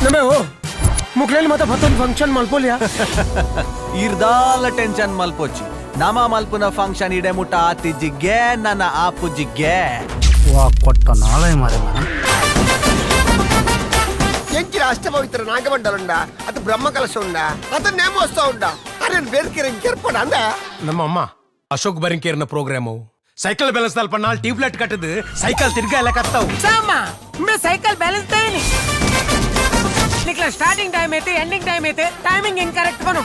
नमे हो मुखलेन मत फतन फंक्शन मल्पोलिया इर्दाल टेंशन मल्पोची नम मल्पुन फंक्शन इडे मुट्ಟ आतिजिगे ನನ್ನ ಆಪುಜಿಗೆ ವಾ ಕೊಟ್ಟ ನಾಳೆ ಮಾರೆ ಎಂಚಿನ ಅಷ್ಟಪವಿತ್ರ ನಾಗಮಂಡಲ ಅದು ಬ್ರಹ್ಮಕಲಶ ಉಂಡ ಅದನ್ನ ನೇಮೋತ್ಸವ ಉಂಡ ಅದನ್ನ ಬೇರ್ಕೆರೆ ಕೆರ್ಪಡ ಅಂದ ನಮ್ಮ ಅಮ್ಮ ಅಶೋಕ್ ಬರಿಂಕೇರ್ನ ಪ್ರೋಗ್ರಾಮು ಸೈಕಲ್ ಬ್ಯಾಲೆನ್ಸ್ ದಲ್ಲಿ ಪನ್ನಾಲ್ ಟ್ಯೂಬ್ಲೈಟ್ ಕಟ್ಟದು ಸೈಕಲ್ ತಿರ್ಗಾ ಎಲ್ಲ ಕತ್ತಾವು ಸಾಮ ಮೇ ಸೈಕಲ್ ಬ್ಯಾಲೆನ್ಸ್ ತೇನಿ ನಿಕ್ಲ ಸ್ಟಾರ್ಟಿಂಗ್ ಟೈಮ್ ಐತೆ ಎಂಡಿಂಗ್ ಟೈಮ್ ಐತೆ ಟೈಮಿಂಗ್ ಹೆಂಗ್ ಕರೆಕ್ಟ್ ಬನು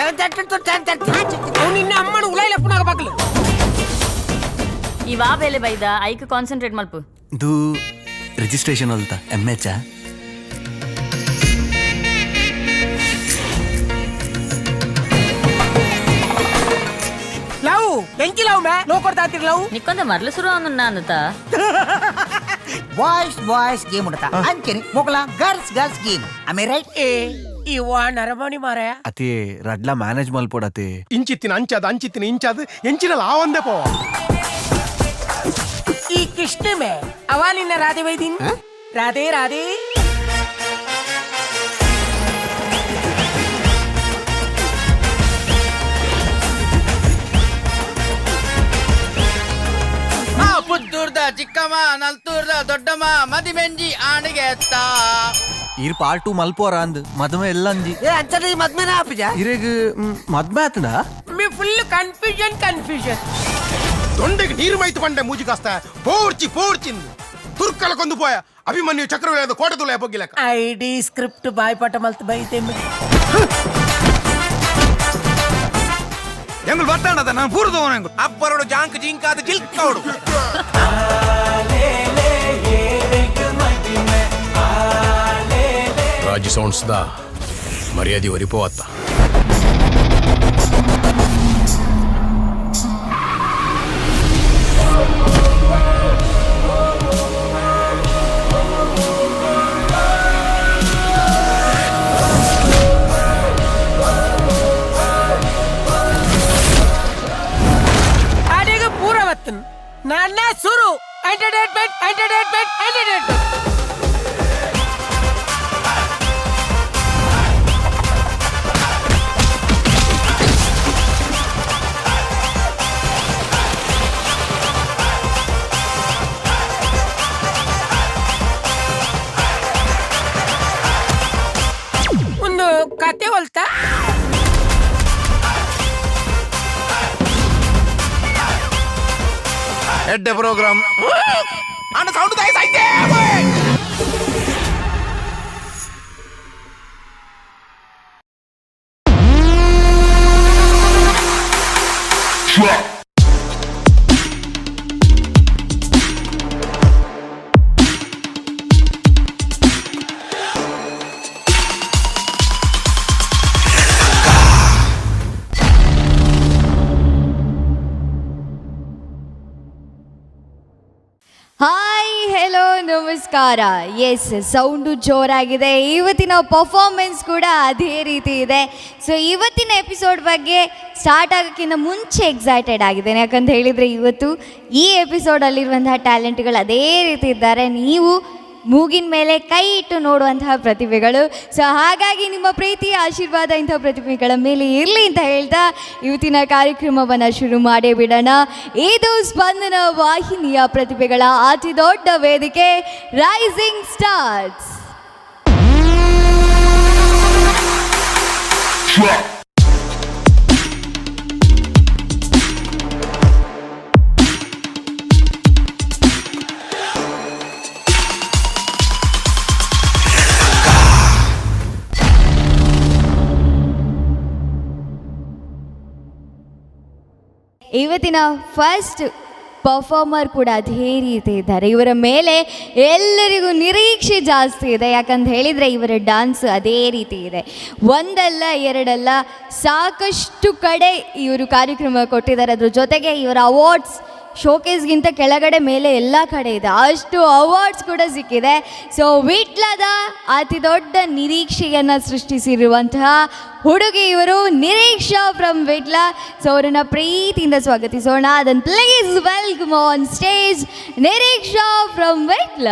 7:30 to 10:30 ನಿನ್ನ ಅಮ್ಮನ ಉಲೈಲ ಪುನಾಗ ಬಗ್ಲು ಇವಾ ಬೇಲೆ ಬೈದ ಐಕ್ ಕಾನ್ಸಂಟ್ರೇಟ್ ಮಲ್ಪು ಇದು ರಿಜಿಸ್ಟ್ರೇಷನ್ ಅಲ್ತ ಎಂಎಚ್ ಲವ್ ಬೆಂಕಿ ಲವ್ ಮೇ ಲೋ ಕೊಡ್ತಾ ಇರ್ತೀರಿ ಲವ್ ನಿಕ್ಕೊಂದ ಮರ್ಲು ಶುರು ಅನ್ನನ್ನ ಅನ್ನತ ಬಾಯ್ಸ್ ಗೇಮ್ ಉಂಟಾ ಅಂಚೆನಿ ಮೊಗಲ ಗರ್ಲ್ಸ್ ಗೇಮ್ ಐ ರೈಟ್ ಇವ ನರಮಣಿ ಮಾರಾಯ ಅತಿ ರಡ್ಲ ಮ್ಯಾನೇಜ್ ಮಲ್ಪೋಡತಿ ಇಂಚಿತ್ತಿನ ಅಂಚಿತ್ತಿನ ಇಂಚಾದ ಎಂಚಿನಲ್ಲ ಆ ಒಂದೇ ಪೋ ಈ ಕೃಷ್ಣ ಮೇ ಅವ ನಿನ್ನ ರಾಧೆ ವೈದಿನ್ ರಾಧೆ ರಾಧೆ ಪುತ್ತೂರ್ದ ಚಿಕ್ಕಮ್ಮ ನಲ್ತೂರ್ದ ದೊಡ್ಡಮ್ಮ ಮದಿಮೆಂಜಿ ಆಣಿಗೆ ಎತ್ತ ಇರ್ ಪಾರ್ಟ್ 2 ಮಲ್ಪೋರ ಅಂದ್ ಮದ್ಮೆ ಎಲ್ಲ ಅಂಜಿ ಏ ಅಂಚನೆ ಮದ್ಮೆನ ಆಪಿಜ ಇರೆಗ್ ಮದ್ಮೆ ಆತದ ಮಿ ಫುಲ್ ಕನ್ಫ್ಯೂಷನ್ ದೊಂಡೆಗೆ ನೀರು ಮೈತು ಬಂಡೆ ಮೂಜಿ ಕಾಸ್ತ ಪೋರ್ಚಿಂದು ತುರ್ಕಲ ಕೊಂದು ಪೋಯ ಅಭಿಮನ್ಯು ಚಕ್ರವರ್ತಿ ಕೋಟೆ ತುಳ ಬಗ್ಗಿಲಕ ಐಡಿ ಸ್ಕ್ರಿಪ್ಟ್ ಬಾಯ್ಪಾಠ ಮಲ್ತ ಬೈತೆ ಎಂಗಳು ಬರ್ತಾಣದ ನಾನು ಪೂರ್ದವನ ಎಂಗಳು ಅಬ್ಬರೋಡು ಜಾಂಕ್ ಜಿಂಕಾದ ಜಿಲ್ಕವಡು ರಾಜಿ ಸೌಂಡ್ಸ್ ದ ಮರ್ಯಾದೆ ಒರಿಪೋವತ್ತ ನನ್ನ ಸುರು ಎಂಟರ್ಟೈನ್ಮೆಂಟ್ ಒಂದು ಕತೆ ಹೊಲ್ತಾ ಎಡ್ಡೆ ಪ್ರೋಗ್ರಾಮ್ ಅಣ್ಣ ಸೌಂಡ್ ದಯಸೈತೆ ಹಾಯ್ ಹೆಲೋ ನಮಸ್ಕಾರ. ಎಸ್, ಸೌಂಡು ಜೋರಾಗಿದೆ. ಇವತ್ತಿನ ಪರ್ಫಾರ್ಮೆನ್ಸ್ ಕೂಡ ಅದೇ ರೀತಿ ಇದೆ. ಸೊ ಇವತ್ತಿನ ಎಪಿಸೋಡ್ ಬಗ್ಗೆ ಸ್ಟಾರ್ಟ್ ಆಗೋಕ್ಕಿಂತ ಮುಂಚೆ ಎಕ್ಸೈಟೆಡ್ ಆಗಿದ್ದೇನೆ. ಯಾಕಂತ ಹೇಳಿದರೆ ಇವತ್ತು ಈ ಎಪಿಸೋಡಲ್ಲಿರುವಂತಹ ಟ್ಯಾಲೆಂಟ್ಗಳು ಅದೇ ರೀತಿ ಇದ್ದಾರೆ. ನೀವು ಮೂಗಿನ ಮೇಲೆ ಕೈ ಇಟ್ಟು ನೋಡುವಂತಹ ಪ್ರತಿಭೆಗಳು. ಸೊ ಹಾಗಾಗಿ ನಿಮ್ಮ ಪ್ರೀತಿ ಆಶೀರ್ವಾದ ಇಂಥ ಪ್ರತಿಭೆಗಳ ಮೇಲೆ ಇರಲಿ ಅಂತ ಹೇಳ್ತಾ ಇವತ್ತಿನ ಕಾರ್ಯಕ್ರಮವನ್ನು ಶುರು ಮಾಡೇ ಬಿಡೋಣ. ಇದು ಸ್ಪಂದನ ವಾಹಿನಿಯ ಪ್ರತಿಭೆಗಳ ಅತಿ ದೊಡ್ಡ ವೇದಿಕೆ ರೈಸಿಂಗ್ ಸ್ಟಾರ್ಸ್. ಇವತ್ತಿನ ಫಸ್ಟ್ ಪರ್ಫಾರ್ಮರ್ ಕೂಡ ಅದೇ ರೀತಿ ಇದ್ದಾರೆ. ಇವರ ಮೇಲೆ ಎಲ್ಲರಿಗೂ ನಿರೀಕ್ಷೆ ಜಾಸ್ತಿ ಇದೆ. ಯಾಕಂತ ಹೇಳಿದರೆ ಇವರ ಡ್ಯಾನ್ಸ್ ಅದೇ ರೀತಿ ಇದೆ. ಒಂದಲ್ಲ ಎರಡಲ್ಲ ಸಾಕಷ್ಟು ಕಡೆ ಇವರು ಕಾರ್ಯಕ್ರಮ ಕೊಟ್ಟಿದ್ದಾರೆ. ಅದ್ರ ಜೊತೆಗೆ ಇವರ ಅವಾರ್ಡ್ಸ್ ಶೋಕೇಸ್ಗಿಂತ ಕೆಳಗಡೆ ಮೇಲೆ ಎಲ್ಲ ಕಡೆ ಇದೆ. ಅಷ್ಟು ಅವಾರ್ಡ್ಸ್ ಕೂಡ ಸಿಕ್ಕಿದೆ. ಸೊ ವಿಟ್ಲದ ಅತಿ ದೊಡ್ಡ ನಿರೀಕ್ಷೆಯನ್ನು ಸೃಷ್ಟಿಸಿರುವಂತಹ ಹುಡುಗಿ ಇವರು ನಿರೀಕ್ಷಾ ಫ್ರಮ್ ವಿಟ್ಲ. ಸೊ ಅವರನ್ನು ಪ್ರೀತಿಯಿಂದ ಸ್ವಾಗತಿಸೋಣ. ಅದನ್ನು please welcome on stage Niriksha from Vitla.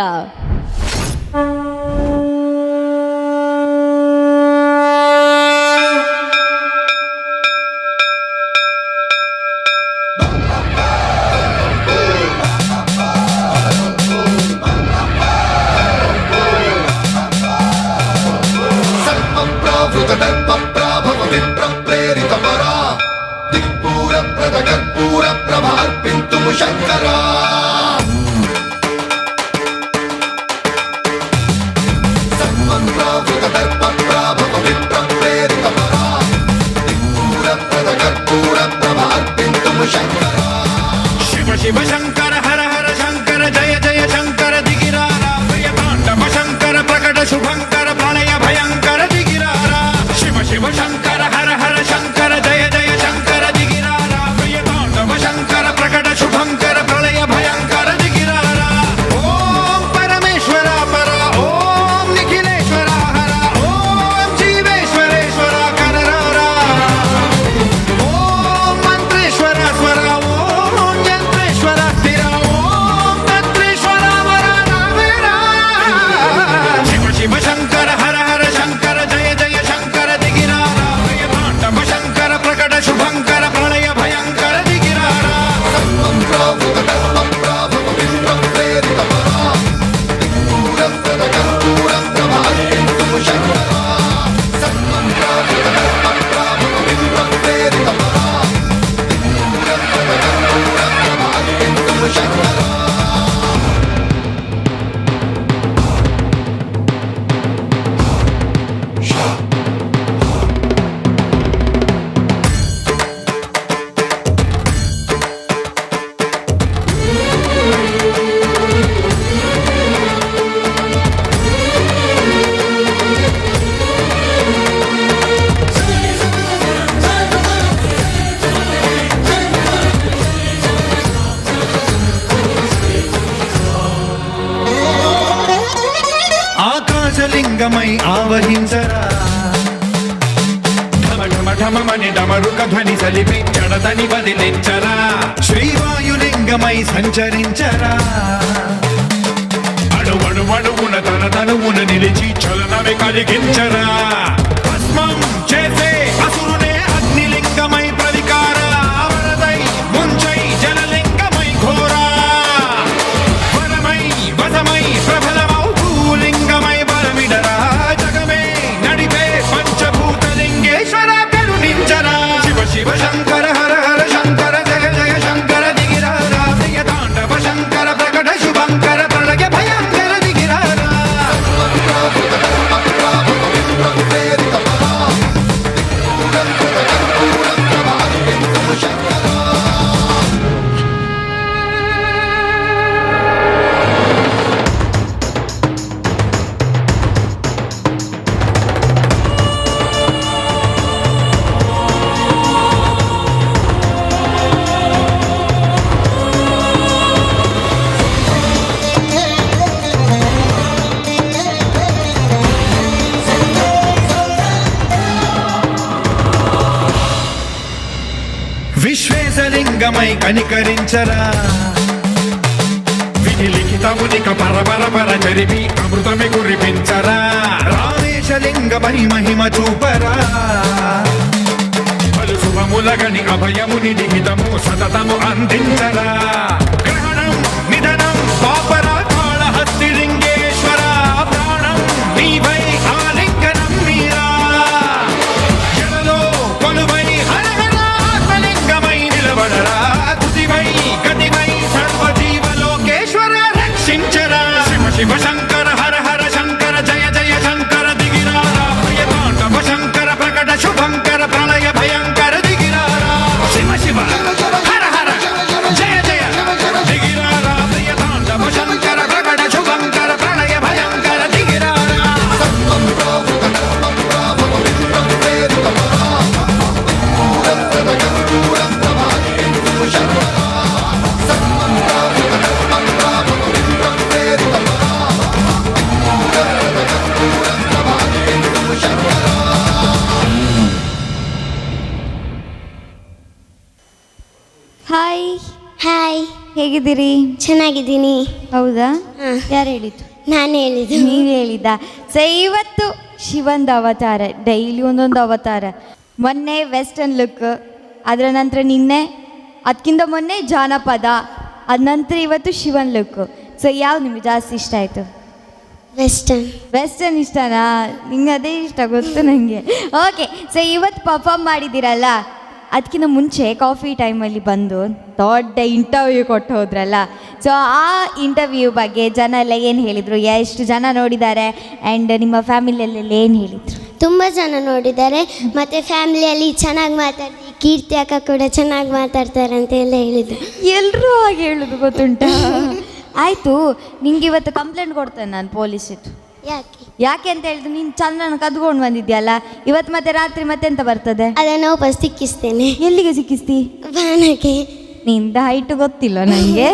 కైలాసలింగమై ఆవహించరా ఢమఢమని డమరుక ధ్వని సలిపి జడతని వదిలించరా శ్రీవాయులింగమై సంచరించరా అడువడువడువున తన తనువున నిలిచి చలనమే కలిగించరా భస్మం చేసే అసురునే అగ్నిలింగమై ప్రవికార వరదై ముంచై జలలింగమై ఘోరా వరమై వసమై ప్రబలమౌ భూలింగమై బలమిడరా జగమే నడిపే పంచభూతలింగేశ్వర కరుణించరా శివ శివ శంకర హర హర శంకర జయ జయ శంకర దిగిరారా ప్రియ తాండవ శంకర ప్రకట శుభంకర ప్రళయ భయంకర దిగిరారా విశ్వేశలింగమై కనికరించరా విధి లిఖితమునిక పరపర పర చరిపి అమృతమి కురిపించరా రామేశలింగమై మహిమ చూపరా పలు శుభములగని అభయముని లిఖితము సతతము అందించరా గ్రహణం నిధనం పాపరా కాళహస్తి లింగేశ్వర ప్రాణం నీవై ఆలింగనం మీరా జలలో కొలువై హర హర ఆత్మలింగమై నిలబడరా తుదివై గతివై సర్వజీవలోకేశ్వర రక్షించరా శివ శివ శంకర హర హర శంకర జయ జయ శంకర దిగిరారా ప్రియ తాండవ శంకర ప్రకట శుభంకర ప్రళయ భయంకర దిగిరారా శివ శివ హర హర జయ జయ దిగిరారా ప్రియ తాండవ శంకర ప్రకట శుభంకర ప్రళయ భయంకర దిగిరారా ಹಾಯ್ ಹಾಯ್, ಹೇಗಿದ್ದೀರಿ? ಚೆನ್ನಾಗಿದ್ದೀನಿ. ಹೌದಾ? ಹಾ. ಯಾರು ಹೇಳಿದ್ದು? ನಾನು ಹೇಳಿದ್ದು. ನೀವು ಹೇಳಿದ್ದ. ಸೊ ಇವತ್ತು ಶಿವಂದು ಅವತಾರ, ಡೈಲಿ ಒಂದೊಂದು ಅವತಾರ. ಮೊನ್ನೆ ವೆಸ್ಟರ್ನ್ ಲುಕ್, ಅದರ ನಂತರ ನಿನ್ನೆ, ಅದಕ್ಕಿಂತ ಮೊನ್ನೆ ಜಾನಪದ, ಅದ ನಂತರ ಇವತ್ತು ಶಿವನ್ ಲುಕ್. ಸೊ ಯಾವ್ದು ನಿಮಗೆ ಜಾಸ್ತಿ ಇಷ್ಟ ಆಯಿತು? ವೆಸ್ಟರ್ನ್. ವೆಸ್ಟರ್ನ್ ಇಷ್ಟನಾ? ನಿಂಗೆ ಅದೇ ಇಷ್ಟ, ಗೊತ್ತು ನನಗೆ. ಓಕೆ, ಸೊ ಇವತ್ತು ಪರ್ಫಾರ್ಮ್ ಮಾಡಿದ್ದೀರಲ್ಲ, ಅದಕ್ಕಿಂತ ಮುಂಚೆ ಕಾಫಿ ಟೈಮಲ್ಲಿ ಬಂದು ದೊಡ್ಡ ಇಂಟರ್ವ್ಯೂ ಕೊಟ್ಟು ಹೋದ್ರಲ್ಲ. ಸೊ ಆ ಇಂಟರ್ವ್ಯೂ ಬಗ್ಗೆ ಜನ ಎಲ್ಲ ಏನು ಹೇಳಿದರು? ಎಷ್ಟು ಜನ ನೋಡಿದ್ದಾರೆ? ಆ್ಯಂಡ್ ನಿಮ್ಮ ಫ್ಯಾಮಿಲಿಯಲ್ಲೆಲ್ಲ ಏನು ಹೇಳಿದರು? ತುಂಬ ಜನ ನೋಡಿದ್ದಾರೆ. ಮತ್ತು ಫ್ಯಾಮಿಲಿಯಲ್ಲಿ ಚೆನ್ನಾಗಿ ಮಾತಾಡ್ತೀವಿ, ಕೀರ್ತಿ ಅಕ್ಕ ಕೂಡ ಚೆನ್ನಾಗಿ ಮಾತಾಡ್ತಾರೆ ಅಂತ ಎಲ್ಲ ಹೇಳಿದ್ರು. ಎಲ್ಲರೂ ಹಾಗೆ ಹೇಳೋದು ಗೊತ್ತುಂಟಾ? ಆಯಿತು, ನಿಂಗೆ ಇವತ್ತು ಕಂಪ್ಲೇಂಟ್ ಕೊಡ್ತೇನೆ ನಾನು ಪೊಲೀಸಿದ್ದು. ಯಾಕೆ ಅಂತ ಹೇಳಿದ್ರೆ ನೀನು ಚಂದ್ರನ ಕದ್ಕೊಂಡು ಬಂದಿದ್ಯಲ್ಲ, ಇವತ್ತು ಮತ್ತೆ ರಾತ್ರಿ ಮತ್ತೆಂತ ಬರ್ತದೆ? ಅದನ್ನು ವಾಪಸ್ ಸಿಕ್ಕಿಸ್ತೇನೆ. ಎಲ್ಲಿಗೆ ಸಿಕ್ಕಿಸ್ತಿ? ಬಾಣಕ್ಕೆ. ನಿಂದ ಹೈಟ್ ಗೊತ್ತಿಲ್ಲ ನನಗೆ.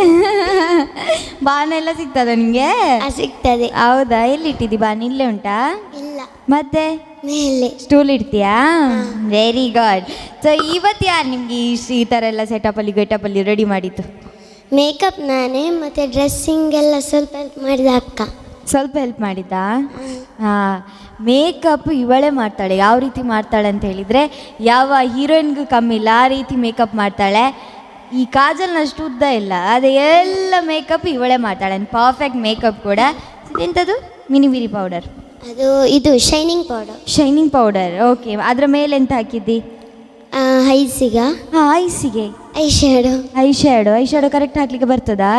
ಬಾಣ ಎಲ್ಲ ಸಿಗ್ತದ ನಿಮಗೆ? ಸಿಗ್ತದೆ. ಹೌದಾ? ಎಲ್ಲಿಟ್ಟಿದ್ದಿ ಬಾಣ? ಇಲ್ಲೇ ಉಂಟಾ? ಇಲ್ಲ, ಮತ್ತೆ ಮೇಲೆ ಸ್ಟೂಲ್ ಇಡ್ತೀಯಾ? Very good. ಸೊ ಇವತ್ತು ಯಾರು ನಿಮ್ಗೆ ಈ ಥರ ಎಲ್ಲ ಸೆಟಪಲ್ಲಿ ಗೆಟಪಲ್ಲಿ ರೆಡಿ ಮಾಡಿದ್ದು? ಮೇಕಪ್ ನಾನೇ, ಮತ್ತು ಡ್ರೆಸ್ಸಿಂಗ್ ಎಲ್ಲ ಸ್ವಲ್ಪ ಹೆಲ್ಪ್ ಮಾಡಿದ ಅಕ್ಕ. ಸ್ವಲ್ಪ ಹೆಲ್ಪ್ ಮಾಡಿದ್ದಾ? ಹಾಂ, ಮೇಕಪ್ ಇವಳೇ ಮಾಡ್ತಾಳೆ. ಯಾವ ರೀತಿ ಮಾಡ್ತಾಳೆ ಅಂತ ಹೇಳಿದರೆ, ಯಾವ ಹೀರೋಯಿನ್ಗೂ ಕಮ್ಮಿ ಇಲ್ಲ, ಆ ರೀತಿ ಮೇಕಪ್ ಮಾಡ್ತಾಳೆ. ಈ ಕಾಜಲ್ನಷ್ಟು ಉದ್ದ ಇಲ್ಲ, ಅದು ಎಲ್ಲ ಮೇಕಪ್ ಇವಳೇ ಮಾಡ್ತಾಳೆ. ಪರ್ಫೆಕ್ಟ್ ಮೇಕಪ್ ಕೂಡ. ಎಂಥದ್ದು? ಮಿನಿಮಿರಿ ಪೌಡರ್? ಇದು shining powder. Shining powder, okay. ಅದರ ಮೇಲೆ ಎಂತ ಹಾಕಿದ್ದಿ? ಐಸಿಗ. ಹಾಂ, ಐಸಿಗೆ eye shadow. Eye shadow correct ಹಾಕ್ಲಿಕ್ಕೆ ಬರ್ತದಾ?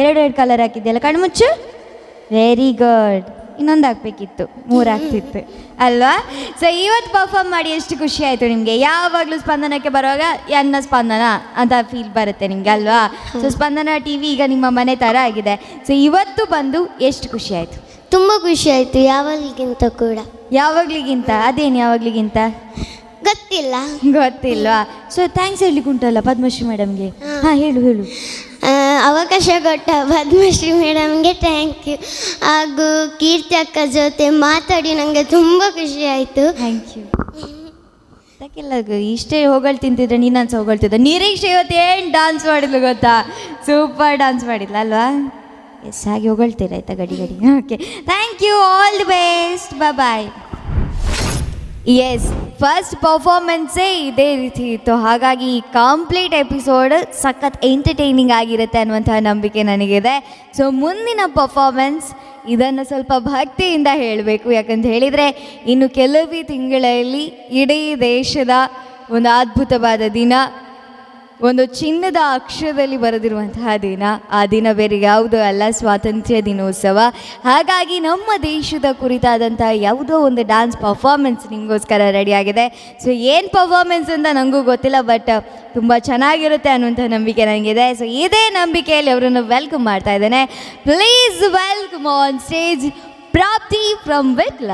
ಎರಡು ಕಲರ್ ಹಾಕಿದ್ಯಲ್ಲ. ಕಣ್ಮುಚ್ಚು. Very good. ಇನ್ನೊಂದು ಹಾಕ್ಬೇಕಿತ್ತು, 3 ಆಗ್ತಿತ್ತು ಅಲ್ವಾ? ಸೊ ಇವತ್ತು ಪರ್ಫಾರ್ಮ್ ಮಾಡಿ ಎಷ್ಟು ಖುಷಿ ಆಯಿತು ನಿಮಗೆ? ಯಾವಾಗಲೂ ಸ್ಪಂದನಕ್ಕೆ ಬರುವಾಗ ಎನ್ನ ಸ್ಪಂದನ ಅಂತ ಫೀಲ್ ಬರುತ್ತೆ ನಿಮಗೆ ಅಲ್ವಾ? ಸೊ ಸ್ಪಂದನ TV ಈಗ ನಿಮ್ಮ ಮನೆ ಥರ ಆಗಿದೆ. ಸೊ ಇವತ್ತು ಬಂದು ಎಷ್ಟು ಖುಷಿ ಆಯಿತು? ತುಂಬ ಖುಷಿ ಆಯಿತು, ಯಾವಾಗಲಿಗಿಂತ ಕೂಡ. ಯಾವಾಗಲಿಗಿಂತ? ಅದೇನು ಯಾವಾಗಲಿಗಿಂತ? ಗೊತ್ತಿಲ್ಲ. ಗೊತ್ತಿಲ್ವಾ? ಸೊ ಥ್ಯಾಂಕ್ಸ್ ಹೇಳಲಿಕ್ಕೆ ಉಂಟಲ್ಲ ಪದ್ಮಶ್ರೀ ಮೇಡಮ್ಗೆ. ಹಾಂ, ಹೇಳು. ಅವಕಾಶ ಕೊಟ್ಟ ಪದ್ಮಶ್ರೀ ಮೇಡಮ್ಗೆ ಥ್ಯಾಂಕ್ ಯು. ಹಾಗೂ ಕೀರ್ತಿ ಅಕ್ಕ ಜೊತೆ ಮಾತಾಡಿ ನನಗೆ ತುಂಬ ಖುಷಿ ಆಯಿತು. Thank you. ಅದಕ್ಕೆಲ್ಲ ಇಷ್ಟೇ ಹೊಗಳು ತಿಂತಿದ್ರೆ ನೀನು ಅನ್ಸ ಹೊಗಳ್ತಿದ್ದೆ. ನಿರೀಕ್ಷೆ ಇವತ್ತು ಏನು ಡಾನ್ಸ್ ಮಾಡಿದ್ಲು ಗೊತ್ತಾ? ಸೂಪರ್ ಡಾನ್ಸ್ ಮಾಡಿದ್ಲ ಅಲ್ವಾ? ಎಸ್, ಹಾಗೆ ಹೊಗಳ್ತೀರ ಆಯ್ತಾ ಗಡಿ ಗಡಿ. Okay, thank you, all the best, bye. Yes, first ಪರ್ಫಾರ್ಮೆನ್ಸೇ ಇದೇ ರೀತಿ ಇತ್ತು. ಹಾಗಾಗಿ ಈ ಕಂಪ್ಲೀಟ್ ಎಪಿಸೋಡ್ ಸಖತ್ ಎಂಟರ್ಟೈನಿಂಗ್ ಆಗಿರುತ್ತೆ ಅನ್ನುವಂತಹ ನಂಬಿಕೆ ನನಗಿದೆ. ಸೊ ಮುಂದಿನ ಪರ್ಫಾರ್ಮೆನ್ಸ್ ಇದನ್ನು ಸ್ವಲ್ಪ ಭಕ್ತಿಯಿಂದ ಹೇಳಬೇಕು. ಯಾಕಂತ ಹೇಳಿದರೆ ಇನ್ನು ಕೆಲವೇ ತಿಂಗಳಲ್ಲಿ ಇಡೀ ದೇಶದ ಒಂದು ಅದ್ಭುತವಾದ ದಿನ, ಒಂದು ಚಿನ್ನದ ಅಕ್ಷರದಲ್ಲಿ ಬರೆದಿರುವಂತಹ ದಿನ. ಆ ದಿನ ಬೇರೆ ಯಾವುದೋ ಅಲ್ಲ, ಸ್ವಾತಂತ್ರ್ಯ ದಿನೋತ್ಸವ. ಹಾಗಾಗಿ ನಮ್ಮ ದೇಶದ ಕುರಿತಾದಂತಹ ಯಾವುದೋ ಒಂದು ಡ್ಯಾನ್ಸ್ ಪರ್ಫಾರ್ಮೆನ್ಸ್ ನಿಮಗೋಸ್ಕರ ರೆಡಿಯಾಗಿದೆ. ಸೊ ಏನು ಪರ್ಫಾರ್ಮೆನ್ಸ್ ಅಂತ ನನಗೂ ಗೊತ್ತಿಲ್ಲ, ಬಟ್ ತುಂಬ ಚೆನ್ನಾಗಿರುತ್ತೆ ಅನ್ನುವಂಥ ನಂಬಿಕೆ ನನಗಿದೆ. ಸೊ ಇದೇ ನಂಬಿಕೆಯಲ್ಲಿ ಅವರನ್ನು ವೆಲ್ಕಮ್ ಮಾಡ್ತಾ ಇದ್ದೇನೆ. Please welcome on stage Prapti from Vitla.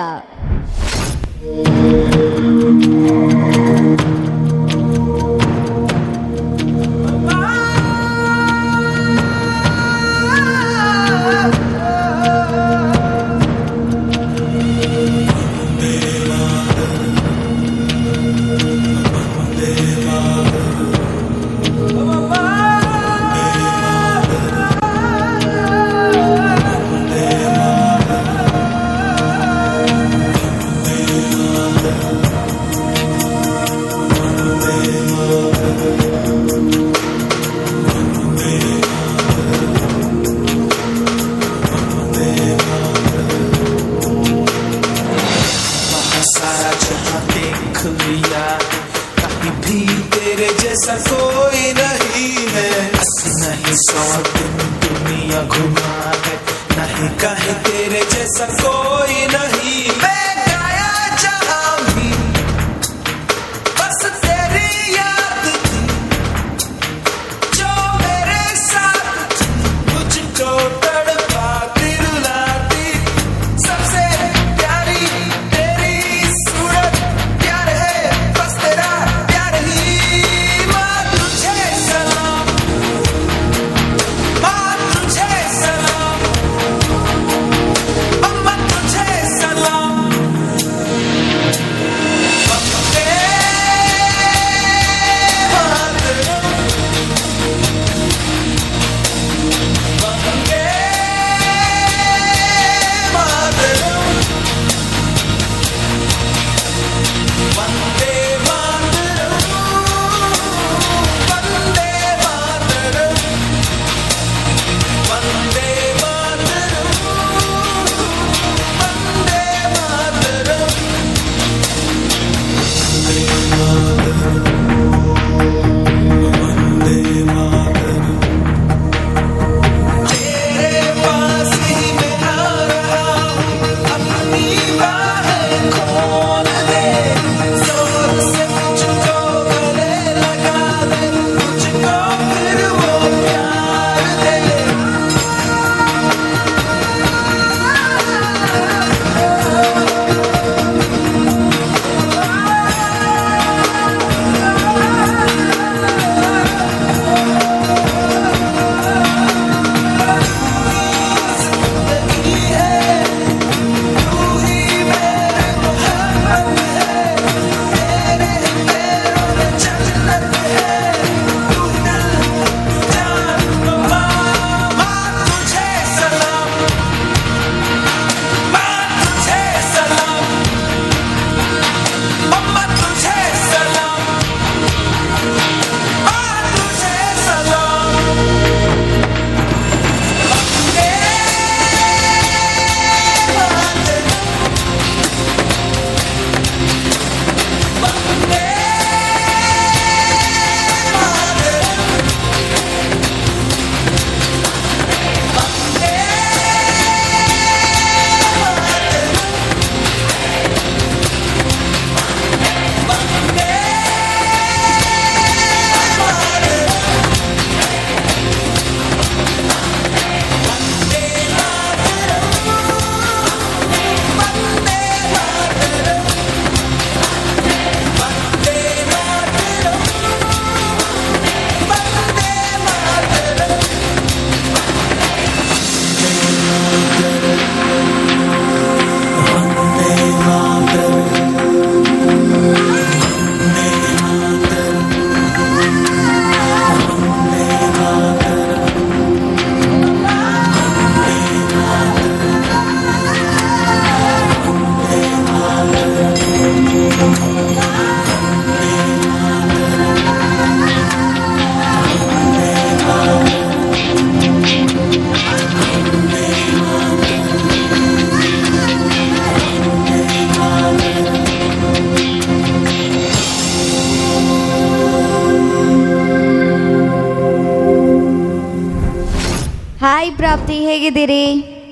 Prapti ಹೇಗಿದ್ದೀರಿ?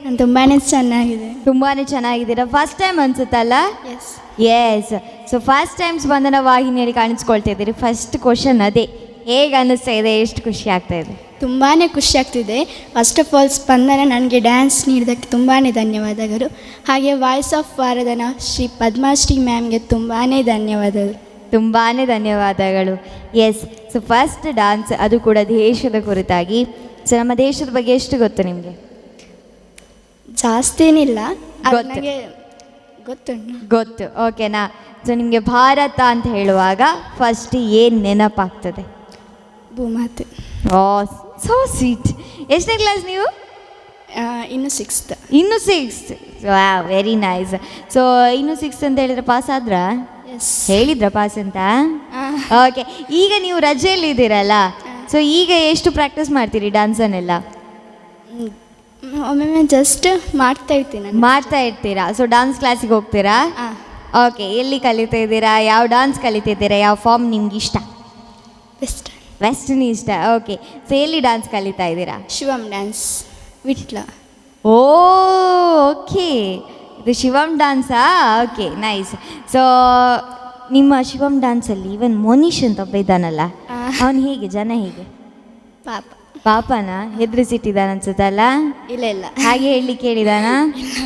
ನಾನು ತುಂಬಾ ಚೆನ್ನಾಗಿದೆ. ತುಂಬಾ ಚೆನ್ನಾಗಿದ್ದೀರಾ. ಫಸ್ಟ್ ಟೈಮ್ ಅನ್ಸುತ್ತಲ್ಲ? Yes. So first time Spandana ವಾಹಿನಿಯಲ್ಲಿ ಕಾಣಿಸ್ಕೊಳ್ತಾ ಇದ್ದೀರಿ. ಫಸ್ಟ್ ಕ್ವಶನ್ ಅದೇ, ಹೇಗೆ ಅನ್ನಿಸ್ತಾ ಇದೆ? ಎಷ್ಟು ಖುಷಿ ಆಗ್ತಾ ಇದೆ? ತುಂಬಾ ಖುಷಿ ಆಗ್ತಿದೆ. ಫಸ್ಟ್ ಆಫ್ ಆಲ್ ಸ್ಪಂದನ ನನಗೆ ಡ್ಯಾನ್ಸ್ ನೀಡಿದ್ದಕ್ಕೆ ತುಂಬಾ ಧನ್ಯವಾದಗಳು. ಹಾಗೆ ವಾಯ್ಸ್ ಆಫ್ ವಾರದನ ಶ್ರೀ ಪದ್ಮಶ್ರೀ ಮ್ಯಾಮ್ಗೆ ತುಂಬಾ ಧನ್ಯವಾದಗಳು. ತುಂಬಾ ಧನ್ಯವಾದಗಳು. ಎಸ್. ಸೊ ಫಸ್ಟ್ ಡಾನ್ಸ್, ಅದು ಕೂಡ ದೇಶದ ಕುರಿತಾಗಿ. ಸೊ ನಮ್ಮ ದೇಶದ ಬಗ್ಗೆ ಎಷ್ಟು ಗೊತ್ತು ನಿಮಗೆ? ಜಾಸ್ತಿ ಏನಿಲ್ಲ, ಗೊತ್ತು. ನನಗೆ ಗೊತ್ತುಂಟು. ಗೊತ್ತು. ಓಕೆನಾ? ಸೊ ನಿಮಗೆ ಭಾರತ ಅಂತ ಹೇಳುವಾಗ ಫಸ್ಟ್ ಏನು ನೆನಪಾಗ್ತದೆ? ಭೂಮಾತೆ. ಓ, ಸೋ ಸ್ವೀಟ್. ಎಷ್ಟನೇ ಕ್ಲಾಸ್ ನೀವು? ಇನ್ನು 6th. ಇನ್ನು 6th. Very nice. ಸೊ ಇನ್ನು 6th ಅಂತ ಹೇಳಿದ್ರೆ ಪಾಸ್ ಆದ್ರಾ? ಎಸ್. ಹೇಳಿದ್ರ ಪಾಸ್ ಅಂತ? ಓಕೆ. ಈಗ ನೀವು ರಜೆಯಲ್ಲಿ ಇದ್ದೀರಲ್ಲ, ಸೊ ಈಗ ಎಷ್ಟು ಪ್ರಾಕ್ಟೀಸ್ ಮಾಡ್ತೀರಿ ಡ್ಯಾನ್ಸನ್ನೆಲ್ಲ? ಒಮ್ಮೊಮ್ಮೆ ಜಸ್ಟ್ ಮಾಡ್ತಾ ಇರ್ತೀನಿ. ಮಾಡ್ತಾ ಇರ್ತೀರಾ? ಸೊ ಡಾನ್ಸ್ ಕ್ಲಾಸಿಗೆ ಹೋಗ್ತೀರಾ? ಓಕೆ. ಎಲ್ಲಿ ಕಲಿತಾ ಇದ್ದೀರಾ? ಯಾವ ಡಾನ್ಸ್ ಕಲಿತಿದ್ದೀರಾ? ಯಾವ ಫಾರ್ಮ್ ನಿಮ್ಗೆ ಇಷ್ಟ? ಬೆಸ್ಟ್. ವೆಸ್ಟರ್ನ್ ಇಷ್ಟ. ಓಕೆ. ಸೊ ಎಲ್ಲಿ ಡಾನ್ಸ್ ಕಲಿತಾ ಇದ್ದೀರಾ? Shivam dance, Vitla. Oh, okay. ಇದು ಶಿವಮ್ ಡಾನ್ಸಾ? Okay, nice. ಸೊ ನಿಮ್ಮ ಶಿವಮ್ ಡ್ಯಾನ್ಸಲ್ಲಿ ಇವನ್ ಮೋನಿಶ್ ಅಂತ ಒಬ್ಬ ಇದ್ದಾನಲ್ಲ, ಅವನು ಹೇಗೆ? ಜನ ಹೇಗೆ? ಪಾಪ. ಪಾಪನ ಹೆದರಿಸಿಟ್ಟಿದ್ದಾನ ಅನ್ಸುತ್ತಲ್ಲ? ಇಲ್ಲ ಇಲ್ಲ, ಹಾಗೆ ಹೇಳಿ ಕೇಳಿದಾನ?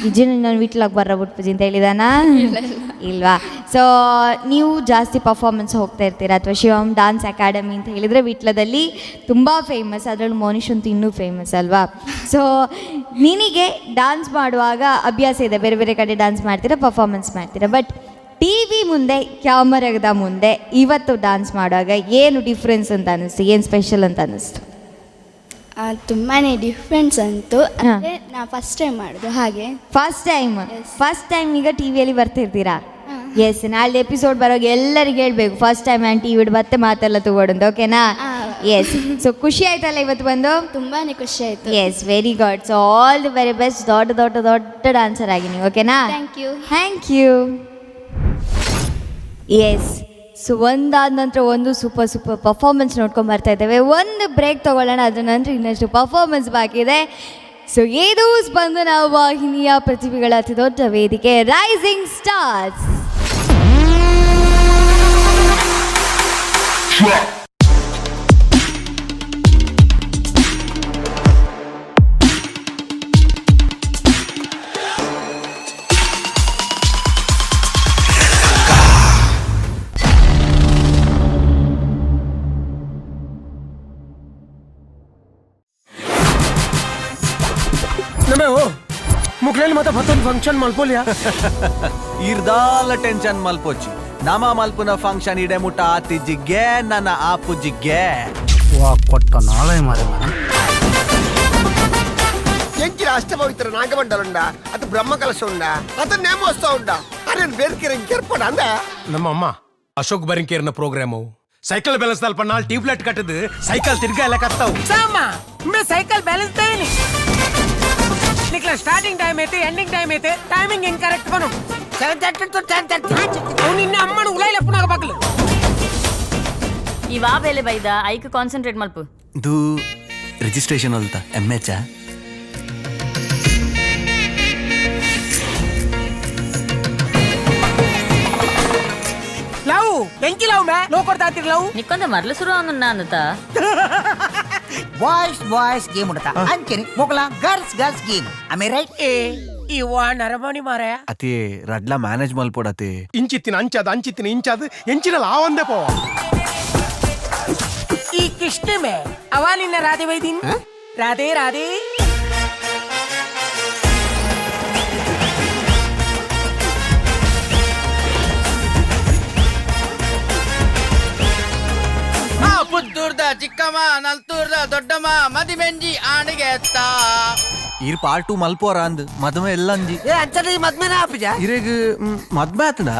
ನಿಜನ ನಾನು ವಿಟ್ಲಾಗ ಬರ್ರಬಿಟ್ಪುಜಿ ಅಂತ ಹೇಳಿದಾನ? ಇಲ್ವಾ? ಸೊ ನೀವು ಜಾಸ್ತಿ ಪರ್ಫಾರ್ಮೆನ್ಸ್ ಹೋಗ್ತಾ ಇರ್ತೀರಾ, ಅಥವಾ ಶಿವಮ್ ಡಾನ್ಸ್ ಅಕಾಡೆಮಿ ಅಂತ ಹೇಳಿದರೆ ವಿಟ್ಲದಲ್ಲಿ ತುಂಬ ಫೇಮಸ್, ಅದರಲ್ಲೂ ಮೋನಿಶ್ ಅಂತೂ ಇನ್ನೂ ಫೇಮಸ್ ಅಲ್ವಾ? ಸೊ ನಿನಗೆ ಡಾನ್ಸ್ ಮಾಡುವಾಗ ಅಭ್ಯಾಸ ಇದೆ, ಬೇರೆ ಬೇರೆ ಕಡೆ ಡಾನ್ಸ್ ಮಾಡ್ತೀರಾ, ಪರ್ಫಾರ್ಮೆನ್ಸ್ ಮಾಡ್ತೀರಾ, ಬಟ್ ಟಿ ವಿ ಮುಂದೆ, ಕ್ಯಾಮರಾದ ಮುಂದೆ ಇವತ್ತು ಡಾನ್ಸ್ ಮಾಡುವಾಗ ಏನು ಡಿಫ್ರೆನ್ಸ್ ಅಂತ ಅನ್ನಿಸ್ತು? ಏನು ಸ್ಪೆಷಲ್ ಅಂತ ಅನ್ನಿಸ್ತು? ತುಂಬಾ ಡಿಫ್ರೆನ್ಸ್ ಅಂತು. ಅಂದರೆ ನಾ ಫಸ್ಟ್ ಟೈಮ್ ಮಾಡೋದು ಹಾಗೆ. ಫಸ್ಟ್ ಟೈಮ್ ಈಗ ಟಿ ವಿಯಲ್ಲಿ ಬರ್ತಿರ್ತೀರಾ? ಎಸ್. ನಾಳೆ ಎಪಿಸೋಡ್ ಬರೋವಾಗ ಎಲ್ಲರಿಗೆ ಹೇಳ್ಬೇಕು, ಫಸ್ಟ್ ಟೈಮ್ ನಾನು ಟಿ ವಿ ಮತ್ತೆ ಮಾತೆಲ್ಲ ತಗೊಡೋದು. ಓಕೆನಾ? ಎಸ್. ಸೊ ಖುಷಿ ಆಯ್ತಲ್ಲ ಇವತ್ತು ಬಂದು? ತುಂಬಾ ಖುಷಿ ಆಯಿತು. Yes, very good. So all the very best. ದೊಡ್ಡ ದೊಡ್ಡ ದೊಡ್ಡ ಡಾನ್ಸರ್ ಆಗಿ ನೀವು. ಓಕೆನಾ? Thank you. ಎಸ್. ಸೊ ಒಂದಾದ ನಂತರ ಒಂದು ಸೂಪರ್ ಪರ್ಫಾರ್ಮೆನ್ಸ್ ನೋಡ್ಕೊಂಡು ಬರ್ತಾ ಇದ್ದೇವೆ. ಒಂದು ಬ್ರೇಕ್ ತೊಗೊಳ್ಳೋಣ, ಅದರ ನಂತರ ಇನ್ನಷ್ಟು ಪರ್ಫಾರ್ಮೆನ್ಸ್ ಬಾಕಿ ಇದೆ. ಸೊ ಇದು ಸ್ಪಂದನ ವಾಹಿನಿಯ ಪ್ರತಿಭೆಗಳ ಅತಿ ದೊಡ್ಡ ವೇದಿಕೆ, ರೈಸಿಂಗ್ ಸ್ಟಾರ್ಸ್. ಮುಕ್ಲೇಲಿ ಮತ್ತೆ ಮತ್ತೊಂದು ಫಂಕ್ಷನ್ ಮಲ್ಪೋಲಿಯಾ? ಇರ್ದಾಲ ಟೆನ್ಷನ್ ಮಲ್ಪೊಚ್ಚಿ ನಮ ಮಲ್ಪುನ ಫಂಕ್ಷನ್ ಇಡೆ ಮುಟ್ಟ ಆತಿಜ್ಜಿಗೆ ನನ್ನ ಆಪುಜ್ಜಿಗೆ ಕೊಟ್ಟ ನಾಳೆ ಮಾರೆ ఎంచిన అష్టపవిత్ర నాగమండలుండా అటు బ్రహ్మ కలశం ఉండా అతను నేమ వస్తా ఉండా అరే ಬೇರ್ಕಿರ ಕೆರ್ಪಡ ಅಂದ ನಮ್ಮ ಅಮ್ಮ ಅಶೋಕ್ ಬರಿಂಕೇರ್ನ ಪ್ರೋಗ್ರಾಮು ಸೈಕಲ್ ಬ್ಯಾಲೆನ್ಸ್ ನಲ್ಲಿ ಪನ್ನಾಲ್ ಟ್ಯೂಬ್ಲೈಟ್ ಕಟ್ಟದು ಸೈಕಲ್ ತಿರ್ಗಾ ಎಲ್ಲ ಕತ್ತಾವು ಸಾಮಾ ಮೇ ಸೈಕಲ್ ಬ್ಯಾಲೆನ್ಸ್ ತೇನಿ ನಿಕ್ಲ ಸ್ಟಾರ್ಟಿಂಗ್ ಟೈಮ್ ಐತೆ ಎಂಡಿಂಗ್ ಟೈಮ್ ಐತೆ ಟೈಮಿಂಗ್ ಇನ್ಕರೆಕ್ಟ್ ಬನು 7:30 to 10:30 ಅವ್ನು ನಿನ್ನ ಅಮ್ಮನ ಉಲೈಲ ಪುನಗ ಬಗ್ಲು ಇವಾ ಬೇಲೆ ಬೈದ ಐಕ್ ಕಾನ್ಸಂಟ್ರೇಟ್ ಮಲ್ಪು ಇದು ರಿಜಿಸ್ಟ್ರೇಷನ್ ಅಲ್ತಾ MH ಲವ್ ಬೆಂಕಿ ಲವ್ ಮೇ ಲೋ ಕೊಡ್ತಾ ಇರ್ತೀರಿ ಲವ್ ನಿಕ್ಕೊಂದ ಮರ್ಲು ಶುರು ಅವನ್ನ ಅಂದತ ಬಾಯ್ಸ್ ಗೇಮ್ ಉಂಟಾ ಅಂಚೆನಿ ಮೊಗಲ ಗರ್ಲ್ಸ್ ಗೇಮ್ ಐ ರೈಟ್? ಇವ ನರಮಣಿ ಮಾರ ಅತಿ ರಡ್ಲ ಮ್ಯಾನೇಜ್ ಮಲ್ಪೊಡತಿ ಇಂಚಿತ್ತಿನ ಅಂಚಿತ್ತಿನ ಇಂಚಾದ ಎಂಚಿನಲ್ಲ ಆ ಒಂದೇ ಪೋ ಈ ಕೃಷ್ಣ ಮೇ ಅವ ನಿನ್ನ ರಾಧೆ ವೈದಿನ್ ರಾಧೆ ರಾಧೆ ಪುತ್ತೂರ್ದ ಚಿಕ್ಕಮ್ಮ ನಲ್ತೂರ್ದ ದೊಡ್ಡಮ್ಮ ಮದಿಮೆಂಜಿ ಆಣಿಗೆ ಎತ್ತ ಇರ್ ಪಾರ್ಟ್ 2 ಮಲ್ಪೋರ ಅಂದ್ ಮದ್ಮೆ ಎಲ್ಲ ಅಂಜಿ ಏ ಅಂಚನೆ ಮದ್ಮೆನ ಆಪಿಜ ಇರೆಗ್ ಮದ್ಮೆ ಆತದ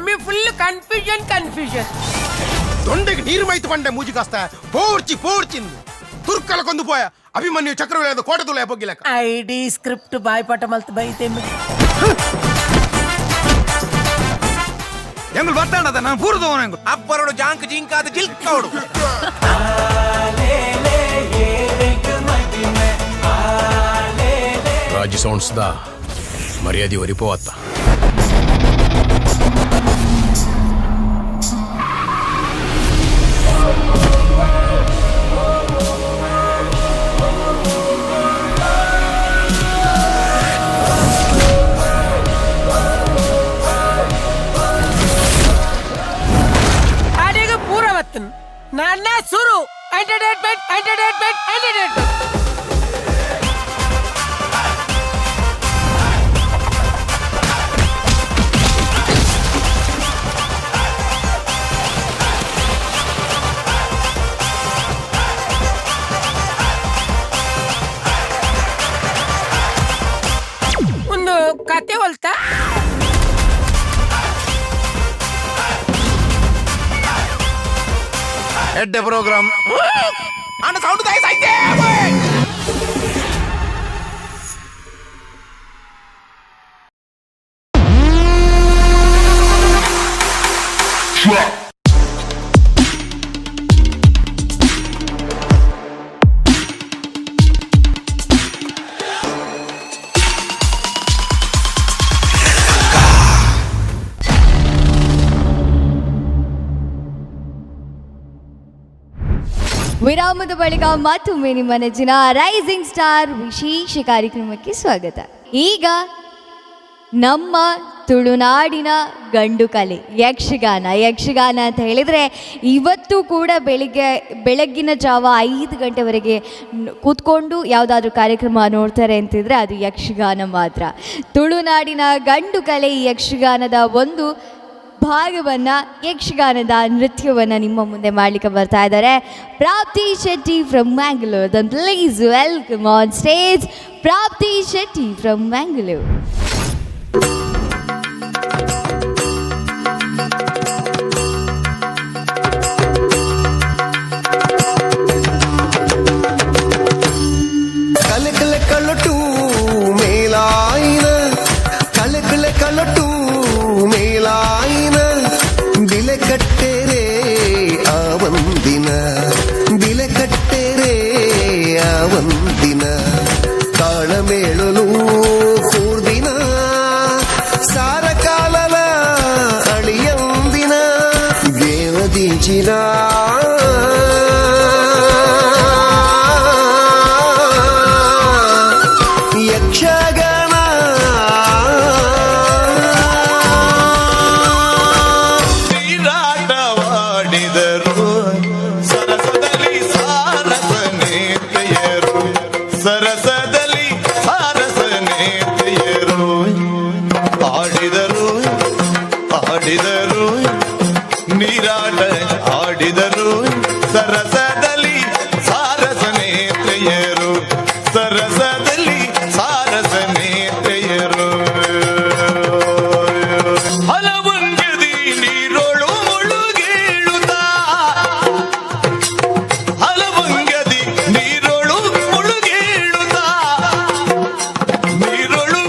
ಮಿ ಫುಲ್ ಕನ್ಫ್ಯೂಷನ್ ದೊಂಡೆಗೆ ನೀರು ಮೈತು ಬಂಡೆ ಮೂಜಿ ಕಾಸ್ತ ಪೋರ್ಚಿಂದು ತುರ್ಕಲ ಕೊಂದು ಪೋಯ ಅಭಿಮನ್ಯು ಚಕ್ರವರ್ತಿ ಕೋಟೆ ತುಳ ಪೊಗ್ಗಿಲಕ ಐಡಿ ಸ್ಕ್ರಿಪ್ಟ್ ಬಾಯ್ಪಾಠ ಮಲ್ತ ಬೈತೆ ಎಂಗುಲ್ ಬರ್ತಾಂಡದ ನಾನು ಪೂರ್ದವನ ಎಂಗುಲ್ ಅಪ್ಪರೋಡು ಜಾಂಕ್ ಜಿಂಕಾದ ಜಿಲ್ಕೋಡು ರಾಜಿ ಸೌಂಡ್ಸ್ದ ಮರ್ಯಾದೆ ಒರಿಪೋವತ್ತ. ಅಡಿಗೆ ಪೂರವತ್ತು ನನ್ನ ಸುರು ಎಂಟರ್ಟೈನ್ಮೆಂಟ್ ಎಂಟರ್ಟೈನ್ಮೆಂಟ್ ಎಂಟರ್ಟೈನ್ಮೆಂಟ್. ಒಂದು ಕತೆ ಹೊಲ್ತಾ ಎಡ್ಡೆ ಪ್ರೋಗ್ರಾಮ್ ಅಣ್ಣ ಸೌಂಡ್ ಐತೆ. ವಿರಾಮದ ಬಳಿಕ ಮತ್ತೊಮ್ಮೆ ನಿಮ್ಮ ನೆಚ್ಚಿನ ರೈಸಿಂಗ್ ಸ್ಟಾರ್ ವಿಶೇಷ ಕಾರ್ಯಕ್ರಮಕ್ಕೆ ಸ್ವಾಗತ. ಈಗ ನಮ್ಮ ತುಳುನಾಡಿನ ಗಂಡು ಕಲೆ ಯಕ್ಷಗಾನ ಅಂತ ಹೇಳಿದರೆ ಇವತ್ತು ಕೂಡ ಬೆಳಗ್ಗಿನ ಜಾವ 5 ಗಂಟೆವರೆಗೆ ಕೂತ್ಕೊಂಡು ಯಾವುದಾದ್ರೂ ಕಾರ್ಯಕ್ರಮ ನೋಡ್ತಾರೆ ಅಂತಿದ್ರೆ ಅದು ಯಕ್ಷಗಾನ ಮಾತ್ರ. ತುಳುನಾಡಿನ ಗಂಡು ಕಲೆ ಈ ಯಕ್ಷಗಾನದ ಒಂದು ಭಾಗವನ್ನು, ಯಕ್ಷಗಾನದ ನೃತ್ಯವನ್ನು ನಿಮ್ಮ ಮುಂದೆ ಮಾಡಲಿಕ್ಕೆ ಬರ್ತಾ ಇದ್ದಾರೆ Prapti Shetty from Mangalore. Then please welcome on stage Prapti Shetty from Mangalore. కలకలకలటూ మేలాయిన కలకలకలటూ మేలాయిన బిలకట్టెరే ఆవందిన బిలకట్టెరే ఆవందిన ತಾಳಮೇಳಲು ಕೂರ್ದಿನ ಸಾರಕಾಲಲ ಅಳಿಯಂದಿನ ದೇವದೀಚಿನ ಯಕ್ಷಗಾನ ನೀರಾಟವಾಡಿದರು ಸರಸದಲ್ಲಿ ಸಾರಸನೇತೆಯರು ಸರಸದಲ್ಲಿ ಸಾರಸನೇತೆಯರು ಆಡಿದರು ನೀರಾಟ ಆಡಿದರು ಸರಸದಲ್ಲಿ ಸಾರಸನೇತೆಯರು ಸರಸದಲ್ಲಿ ಸಾರಸನೇತೆಯರು ಹಲವಂಗದಿ ನೀರೊಳು ಮುಳುಗೇಳುತ್ತಾ ಹಲವಂಗದಿ ನೀರೊಳು ಮುಳುಗೇಳುತ್ತಾ ನೀರೊಳು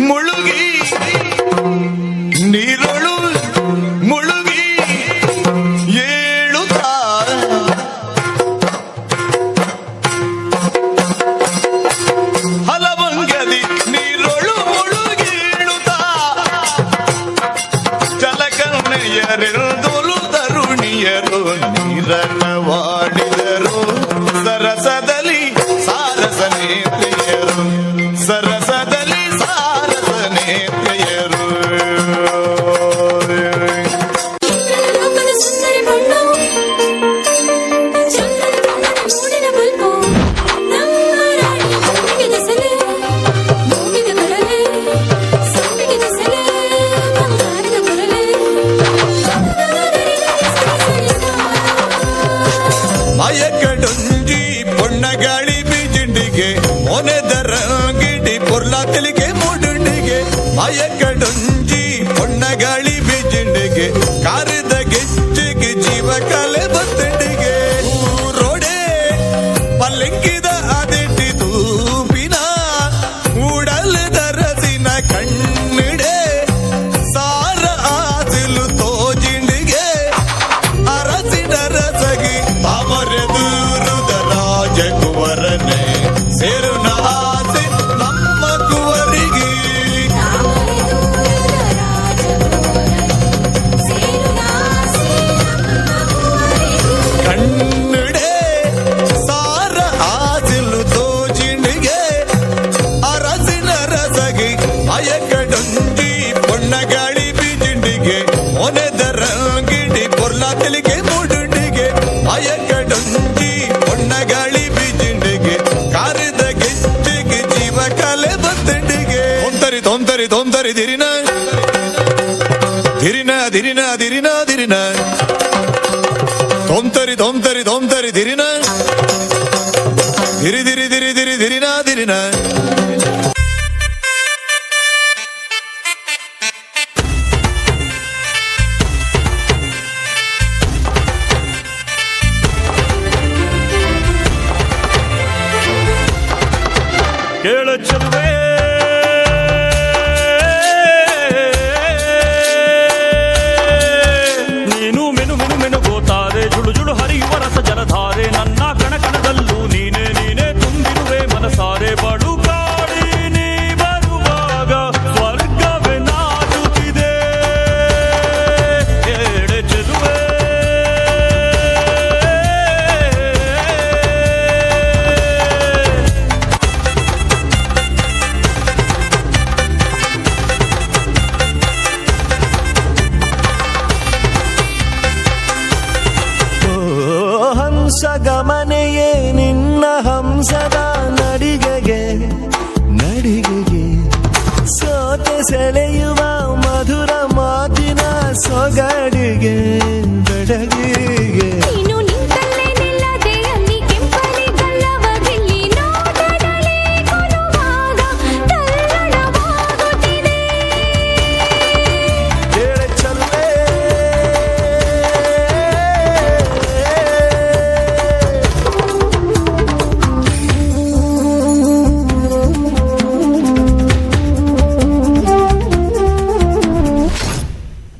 ಮುಳುಗಿ ನೀರೊಳು ಮುಳುಗಿ ಏಳುತ್ತಾ ಹಲವಂಗದಿ ನೀರೊಳು ಮುಳುಗೇಳುತ್ತಾ ಜಲಕರ್ಣೆಯರೆಲ್ದೊಲು ತರುಣಿಯರು ನೀರನ್ನವಾಡಿದರು ಸರಸದಲ್ಲಿ ಸಾರಸನೇತ್ರೆಯರು ಸರಸದಲ್ಲಿ ಸಾರಸನೇತ್ರೆಯರು ಮಯಕಡೊಂಜಿ ಪೊಣ್ಣಗಾಳಿ ಬೀಜಿಂಡಿಗೆ ಮೊನೆದರ ಗಿಡಿ ಪೊರ್ಲಾ ತೆಲಿಗೆ ಮೂಡುಂಡಿಗೆ ಮಯಕಡೊಂಜಿ ಪೊಣ್ಣಗಾಳಿ ಬೀಜಿಂಡಿಗೆ ಕಾರಿದ ಗೆಜ್ಜೆಗೆ ಜೀವ ಕಲೆ ಬತ್ತಂಡಿಗೆ ರೋಡೆ ಪಲ್ಲಂಕಿದ ಅದಿಟ್ಟಿ ತೂಪಿನ ಉಡಲದ ರಸಿನ ಕಣ್ಣಿಡೆ ಸಾರ ಆಸಿಲು ತೋಜಿಂಡಿಗೆ ಅರಸಿನ ರಸಗಿ ಅಮರೆದೂರುದ ರಾಜಕುವರನೆ ಸೇರುನ ಆಸೆ ನಮ್ಮ ಮಾಯಕಡೊಂಜಿ ಪೊನ್ನಗಾಳಿ ಬೀಜಿಂಡಿಗೆ ಮೊನೆದರ ಗಿಡಿ ಪೊರ್ಲಾ ತೆಲಿಗೆ ಮೂಡುಂಡಿಗೆ ಮಾಯಕಡೊಂಜಿ ಪೊನ್ನಗಾಳಿ ಬೀಜಿಂಡಿಗೆ ಕಾರಿದ ಗೆಜ್ಜೆಗೆ ಜೀವ ಕಲೆ ಬತ್ತಂಡಿಗೆ ತೊಂತರಿ ತೊಂತರಿ ದಿರಿನ ದಿರಿನ ದಿರಿನ ದಿರಿನ ದಿರಿನ ತೊಂತರಿ ದಿರಿನ ದಿರಿ ದಿರಿ ದಿರಿ ದಿರಿ ದಿರಿನ ದಿರಿನ ಕೇಳ ಚೆಲುವೆ ನೀನು ಮೆನು ಮೆನು ಮೆನು ಗೋತಾರೆ ಜುಳು ಜುಳು ಹರಿಯುವ ರಸ ಜಲಧಾರೆ ನನ್ನ ಕಣಕಣದಲ್ಲೂ ನೀನೇ ನೀನೇ ತುಂಬಿರುವೆ ಮನಸಾರೆ ಬಡು ಕಾಡಿ ನೀ ಬರುವಾಗ ಸ್ವರ್ಗವೇ ನಾಚುತ್ತಿದೆ ಕೇಳ ಚೆಲುವೆ ಹಂಸಗಮನೆಯೇ ನಿನ್ನ ಹಂಸದ ನಡಿಗೆಗೆ ಸೋತೆ ಸೆಳೆಯುವ ಮಧುರ ಮಾತಿನ ಸೊಗಡಿಗೆ ಬೆಡಗಿಗೆ ನೀನು ನಿಂತಲ್ಲೇ ನಿಲ್ಲದೆ ಅಲ್ಲಿ ಕೆಂಪನೆ ಗಲ್ಲವದಲ್ಲಿ ನೋಟದಲ್ಲಿ ಕೊಡುವಾಗ ತಲ್ಲಣವಾಗುತ್ತಿದೆ. ಕೇಳ ಚೆಲುವೆ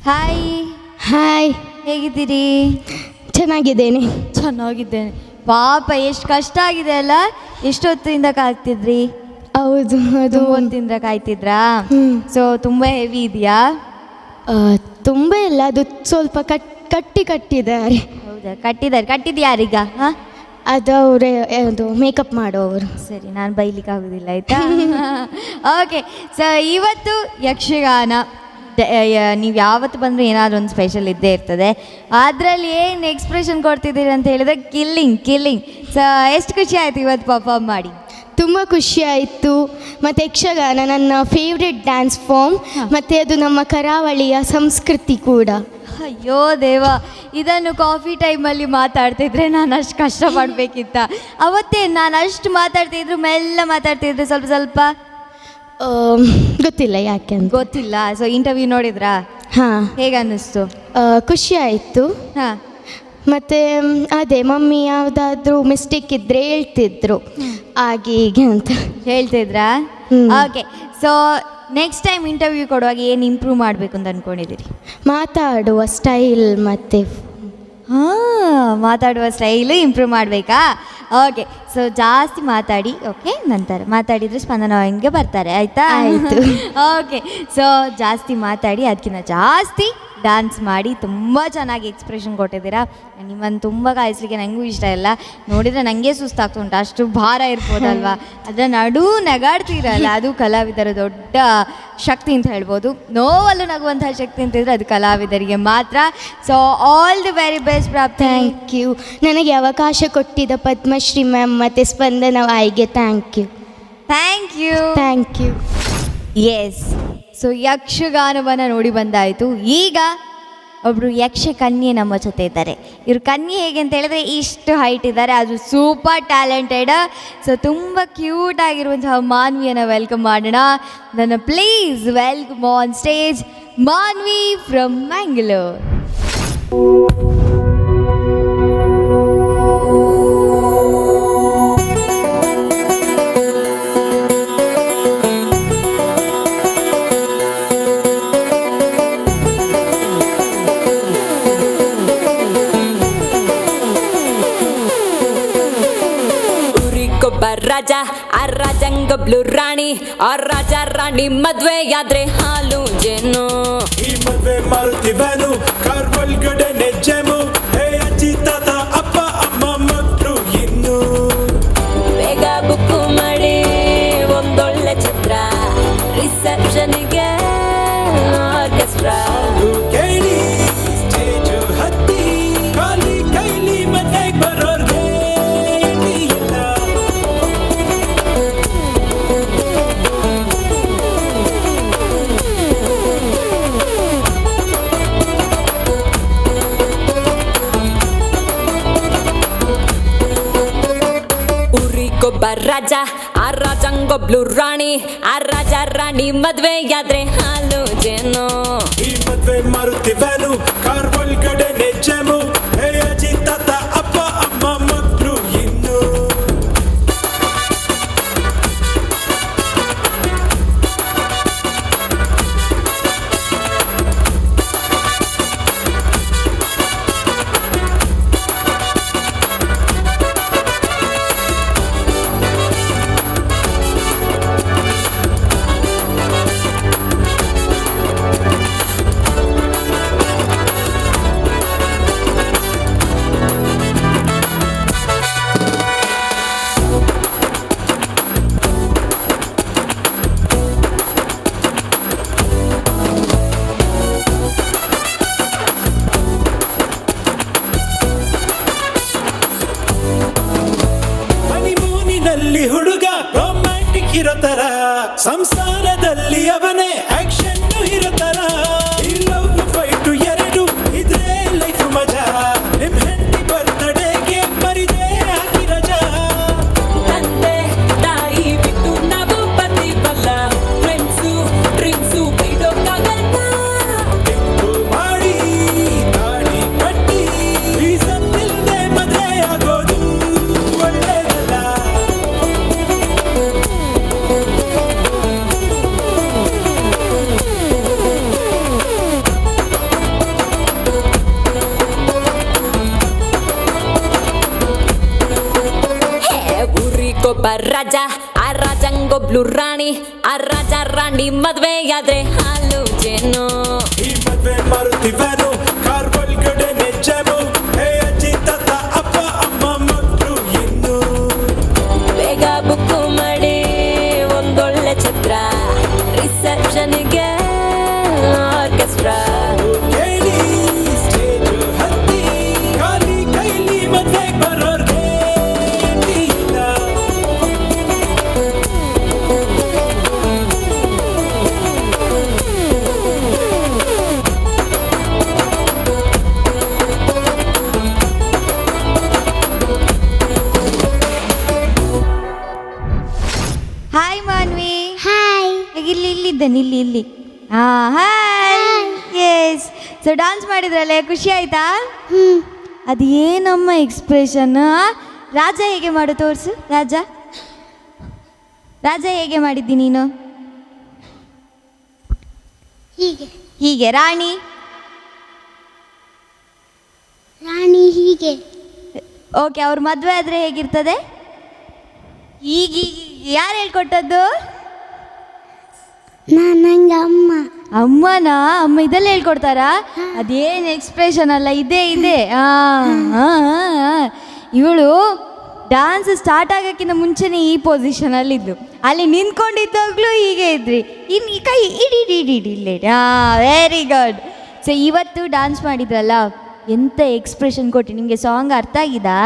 ಹಾಯ್ ಹಾಯ್, ಹೇಗಿದ್ದೀರಿ? ಚೆನ್ನಾಗಿದ್ದೇನೆ. ಚೆನ್ನಾಗಿದ್ದೇನೆ. ಪಾಪ ಎಷ್ಟು ಕಷ್ಟ ಆಗಿದೆ ಅಲ್ಲ. ಎಷ್ಟೊತ್ತಿಂದ ಕಾಯ್ತಿದ್ರಿ? ಹೌದು, ಅದು ಹೊತ್ತಿಂದ ಕಾಯ್ತಿದ್ರಾ? ಸೊ ತುಂಬಾ ಹೆವಿ ಇದೆಯಾ? ತುಂಬ ಇಲ್ಲ, ಅದು ಸ್ವಲ್ಪ ಕಟ್ಟಿದ್ದಾರೆ. ಹೌದಾ, ಕಟ್ಟಿದ್ದು ಯಾರೀಗ? ಹಾ, ಅದು ಅವರೇ, ಅದು ಮೇಕಪ್ ಮಾಡೋವರು. ಸರಿ, ನಾನು ಬೈಲಿಕ್ಕೆ ಆಗೋದಿಲ್ಲ ಆಯ್ತಾ? ಓಕೆ, ಸೊ ಇವತ್ತು ಯಕ್ಷಗಾನ. ನೀವು ಯಾವತ್ತು ಬಂದರೂ ಏನಾದರೂ ಒಂದು ಸ್ಪೆಷಲ್ ಇದ್ದೇ ಇರ್ತದೆ. ಅದರಲ್ಲಿ ಏನು ಎಕ್ಸ್ಪ್ರೆಷನ್ ಕೊಡ್ತಿದ್ದೀರಿ ಅಂತ ಹೇಳಿದ್ರೆ ಕಿಲ್ಲಿಂಗ್. ಸೊ ಎಷ್ಟು ಖುಷಿ ಆಯಿತು ಇವತ್ತು ಪರ್ಫಾರ್ಮ್ ಮಾಡಿ? ತುಂಬ ಖುಷಿ ಆಯಿತು. ಮತ್ತು ಯಕ್ಷಗಾನ ನನ್ನ ಫೇವ್ರೆಟ್ ಡ್ಯಾನ್ಸ್ ಫಾರ್ಮ್, ಮತ್ತು ಅದು ನಮ್ಮ ಕರಾವಳಿಯ ಸಂಸ್ಕೃತಿ ಕೂಡ. ಅಯ್ಯೋ ದೇವ, ಇದನ್ನು ಕಾಫಿ ಟೈಮಲ್ಲಿ ಮಾತಾಡ್ತಿದ್ರೆ ನಾನು ಅಷ್ಟು ಕಷ್ಟಪಡಬೇಕಿತ್ತ. ಅವತ್ತೇ ನಾನು ಅಷ್ಟು ಮಾತಾಡ್ತಿದ್ರು, ಮೆಲ್ಲ ಮಾತಾಡ್ತಿದ್ರು, ಸ್ವಲ್ಪ ಗೊತ್ತಿಲ್ಲ ಯಾಕೆ ಅಂತ. ಗೊತ್ತಿಲ್ಲ. ಸೊ ಇಂಟರ್ವ್ಯೂ ನೋಡಿದ್ರಾ? ಹಾಂ. ಹೇಗೆ ಅನ್ನಿಸ್ತು? ಖುಷಿ ಆಯಿತು. ಹಾಂ. ಮತ್ತು ಅದೇ ಮಮ್ಮಿ ಯಾವುದಾದ್ರೂ ಮಿಸ್ಟೇಕ್ ಇದ್ದರೆ ಹೇಳ್ತಿದ್ರು, ಹಾಗೆ ಹೀಗೆ ಅಂತ ಹೇಳ್ತಿದ್ರಾ? Okay, so next time interview ಕೊಡುವಾಗ ಏನು ಇಂಪ್ರೂವ್ ಮಾಡಬೇಕು ಅಂತ ಅಂದ್ಕೊಂಡಿದ್ದೀರಿ? ಮಾತಾಡುವ ಸ್ಟೈಲ್ ಮತ್ತು ಮಾತಾಡುವ ಸ್ಟೈಲು ಇಂಪ್ರೂವ್ ಮಾಡಬೇಕಾ? ಓಕೆ, ಸೊ ಜಾಸ್ತಿ ಮಾತಾಡಿ. ಓಕೆ, ನಂತರ ಮಾತಾಡಿದರೆ ಸ್ಪಂದನ ಅವನಿಗೆ ಬರ್ತಾರೆ, ಆಯಿತಾ? ಆಯಿತು. ಓಕೆ, ಸೊ ಜಾಸ್ತಿ ಮಾತಾಡಿ, ಅದಕ್ಕಿಂತ ಜಾಸ್ತಿ ಡ್ಯಾನ್ಸ್ ಮಾಡಿ ತುಂಬ ಚೆನ್ನಾಗಿ ಎಕ್ಸ್ಪ್ರೆಷನ್ ಕೊಟ್ಟಿದ್ದೀರಾ. ನಿಮ್ಮನ್ನು ತುಂಬ ಕಾಯಿಸ್ಲಿಕ್ಕೆ ನನಗೂ ಇಷ್ಟ ಇಲ್ಲ. ನೋಡಿದರೆ ನನಗೆ ಸುಸ್ತಾಗ್ತುಂಟು, ಅಷ್ಟು ಭಾರ ಇರ್ಬೋದಲ್ವಾ. ಅದರ ನಗಾಡ್ತೀರಲ್ಲ, ಅದು ಕಲಾವಿದರ ದೊಡ್ಡ ಶಕ್ತಿ ಅಂತ ಹೇಳ್ಬೋದು. ನೋವಲ್ಲೂ ನಗುವಂತಹ ಶಕ್ತಿ ಅಂತಿದ್ರೆ ಅದು ಕಲಾವಿದರಿಗೆ ಮಾತ್ರ. So all the very best Prapti. Thank you. ನನಗೆ ಅವಕಾಶ ಕೊಟ್ಟಿದ್ದ ಪದ್ಮಶ್ರೀ ಮ್ಯಾಮ್ ಮತ್ತು ಸ್ಪಂದನ ಆಯ್ಗೆ ಥ್ಯಾಂಕ್ ಯು. ಎಸ್, ಸೊ ಯಕ್ಷಗಾನವನ್ನು ನೋಡಿ ಬಂದಾಯಿತು. ಈಗ ಒಬ್ಬರು ಯಕ್ಷ ಕನ್ಯೆ ನಮ್ಮ ಜೊತೆ ಇದ್ದಾರೆ. ಇವರು ಕನ್ಯೆ ಹೇಗೆ ಅಂತ ಹೇಳಿದ್ರೆ ಇಷ್ಟು ಹೈಟ್ ಇದ್ದಾರೆ, ಅದು ಸೂಪರ್ ಟ್ಯಾಲೆಂಟೆಡ್. ಸೊ ತುಂಬ ಕ್ಯೂಟ್ ಆಗಿರುವಂತಹ ಮಾನ್ವಿಯನ್ನು ವೆಲ್ಕಮ್ ಮಾಡೋಣ. ನನ್ನ please welcome on stage Manvi from Mangalore. ರಾಜ ಆ ರಾಜಂಗೊಬ್ಳು ರಾಣಿ, ಆ ರಾಜ ರಾಣಿ ಮದ್ವೆಯಾದ್ರೆ ಹಾಲು ಜೇನು. ಈ ಮದ್ವೆ ಮಾಡ್ತೀವನು ಕಾರ್ ಒಳಗಡೆ ನೆಜ್ಜೆಮು. ಹೇ ಅಜ್ಜಿ ತಾತ ಅಪ್ಪ ಅಮ್ಮ ಮಕ್ಕಳು ಇನ್ನು ಬೇಗ ಬುಕ್ಕು ಮಾಡಿ ಒಂದೊಳ್ಳೆ ಚಿತ್ರ ರಿಸೆಪ್ಷನ್ಗೆ ಆರ್ಕೆಸ್ಟ್ರಾ ಕೇಳಿ ಸ್ಟೇಜ್ ಹತ್ತಿ ಖಾಲಿ ಕೈಲಿ ಮನೆಗೆ ಬರೋರ್ಗೆ ಇಲ್ಲ. ಊರಿಗೊಬ್ಬ ರಾಜ ಆ ರಾಜಂಗೊಬ್ಳು ರಾಣಿ ಆ ರಾಜ ರಾಣಿ ಮದ್ವೆಯಾದ್ರೆ ಹಾಲು ಜೇನು ಈ ಮದ್ವೆ ಮಾರುತ್ತಿವನು ಕಾರ್ ಒಳಗಡೆ ನೆಜ್ಜೆಮು ಹೇ ಅಜ್ಜಿ ತಾತ ಅಪ್ಪ ಅಮ್ಮ ಮಕ್ಕಳು ಇನ್ನು. ಹನಿಮೂನಿನಲ್ಲಿ ಹುಡುಗ ರೊಮ್ಯಾಂಟಿಕ್ ಇರೋ ತರ, ಸಂಸಾರದಲ್ಲಿ ಅವನೇ ಆಕ್ಷನ್ ಇರೋ ತರ. ಈ ಲವ್ ಫೈಟ್ ಎರಡು ಇದ್ರೆ ಲೈಫ್ ಮಜಾ. ನಿಮ್ ಹೆಂಡತಿ ಬರ್ತ್ಡೇಗೆ ಮರಿದೆ ಹಾಕಿ ರಜಾ. ತಂದೆ ತಾಯಿ ಬಿಟ್ಟು ನಾವು ಬರ್ತೀವಲ್ಲ, ಫ್ರೆಂಡ್ಸು ಡ್ರಿಂಕ್ಸು ಬಿಡೋಕ್ಕಾಗಲ್ಲ. ಕೆಂಪು ಮಾಡಿ ಗಾಡಿ ಕಟ್ಟಿ ರೀಸನ್ ಇಲ್ದೆ ಮದುವೆ ಆಗೋದು ಒಳ್ಳೇದಲ್ಲ. ಊರಿಗೊಬ್ಬ ರಾಜ ಆ ರಾಜಂಗೊಬ್ಳು ರಾಣಿ ಆ ರಾಜ ರಾಣಿ ಮದ್ವೆಯಾದ್ರೆ ಹಾಲು ಜೇನು ಈ ಮದ್ವೆ ಮಾರುತ್ತಿವನು ಕಾರ್ ಒಳಗಡೆ ನೆಜ್ಜೆಮು ಹೇ ಅಜ್ಜಿ ತಾತ ಅಪ್ಪ ಅಮ್ಮ ಮಕ್ಕಳು ಇನ್ನು. ಬೇಗ ಬುಕ್ ಮಾಡಿ ಒಂದೊಳ್ಳೆ ಛತ್ರ, ರಿಸೆಪ್ಷನ್ಗೆ ಆರ್ಕೆಸ್ಟ್ರಾ. ಕೇಳಿ ಸ್ಟೇಜ್ ಹತ್ತಿ ಖಾಲಿ ಕೈಲಿ ಮದ್ವೆಗೆ ಬರೋರ್ಗೆ ಇಲ್ಲ. ಹಾಯ್ ಮಾನ್ವಿ. ಹಾಯ್. ಇಲ್ಲಿದ್ದಾನೆ ಇಲ್ಲಿ. ಹಾಯ್. ಎಸ್. ಸೊ ಡಾನ್ಸ್ ಮಾಡಿದ್ರಲ್ಲೇ ಖುಷಿ ಆಯ್ತಾ? ಅದೇನಮ್ಮ ಎಕ್ಸ್ಪ್ರೆಷನ್. ರಾಜ ಹೇಗೆ ಮಾಡು ತೋರಿಸು. ರಾಜ ಹೇಗೆ ಮಾಡಿದ್ದಿ ನೀನು? ಹೀಗೆ. ರಾಣಿ ಹೀಗೆ. ಓಕೆ. ಅವ್ರ ಮದುವೆ ಆದರೆ ಹೇಗಿರ್ತದೆ? ಈಗ ಯಾರು ಹೇಳ್ಕೊಟ್ಟದ್ದು? ನಂಗೆ ಅಮ್ಮನ ಇದೆಲ್ಲ ಹೇಳ್ಕೊಡ್ತಾರಾ? ಅದೇನು ಎಕ್ಸ್ಪ್ರೆಷನ್ ಅಲ್ಲ, ಇದೆ. ಇವಳು ಡಾನ್ಸ್ ಸ್ಟಾರ್ಟ್ ಆಗೋಕ್ಕಿಂತ ಮುಂಚೆನೇ ಈ ಪೊಸಿಷನಲ್ಲಿದ್ದು, ಅಲ್ಲಿ ನಿಂತ್ಕೊಂಡಿದ್ದಾಗಲೂ ಹೀಗೆ ಇದ್ರಿ. ಇನ್ನು ಈ ಕೈ ಇಡೀ. Very good. ಸೊ ಇವತ್ತು ಡಾನ್ಸ್ ಮಾಡಿದ್ರಲ್ಲ, ಎಂತ ಎಕ್ಸ್ಪ್ರೆಷನ್ ಕೊಟ್ಟು. ನಿಮಗೆ ಸಾಂಗ್ ಅರ್ಥ ಆಗಿದಾ?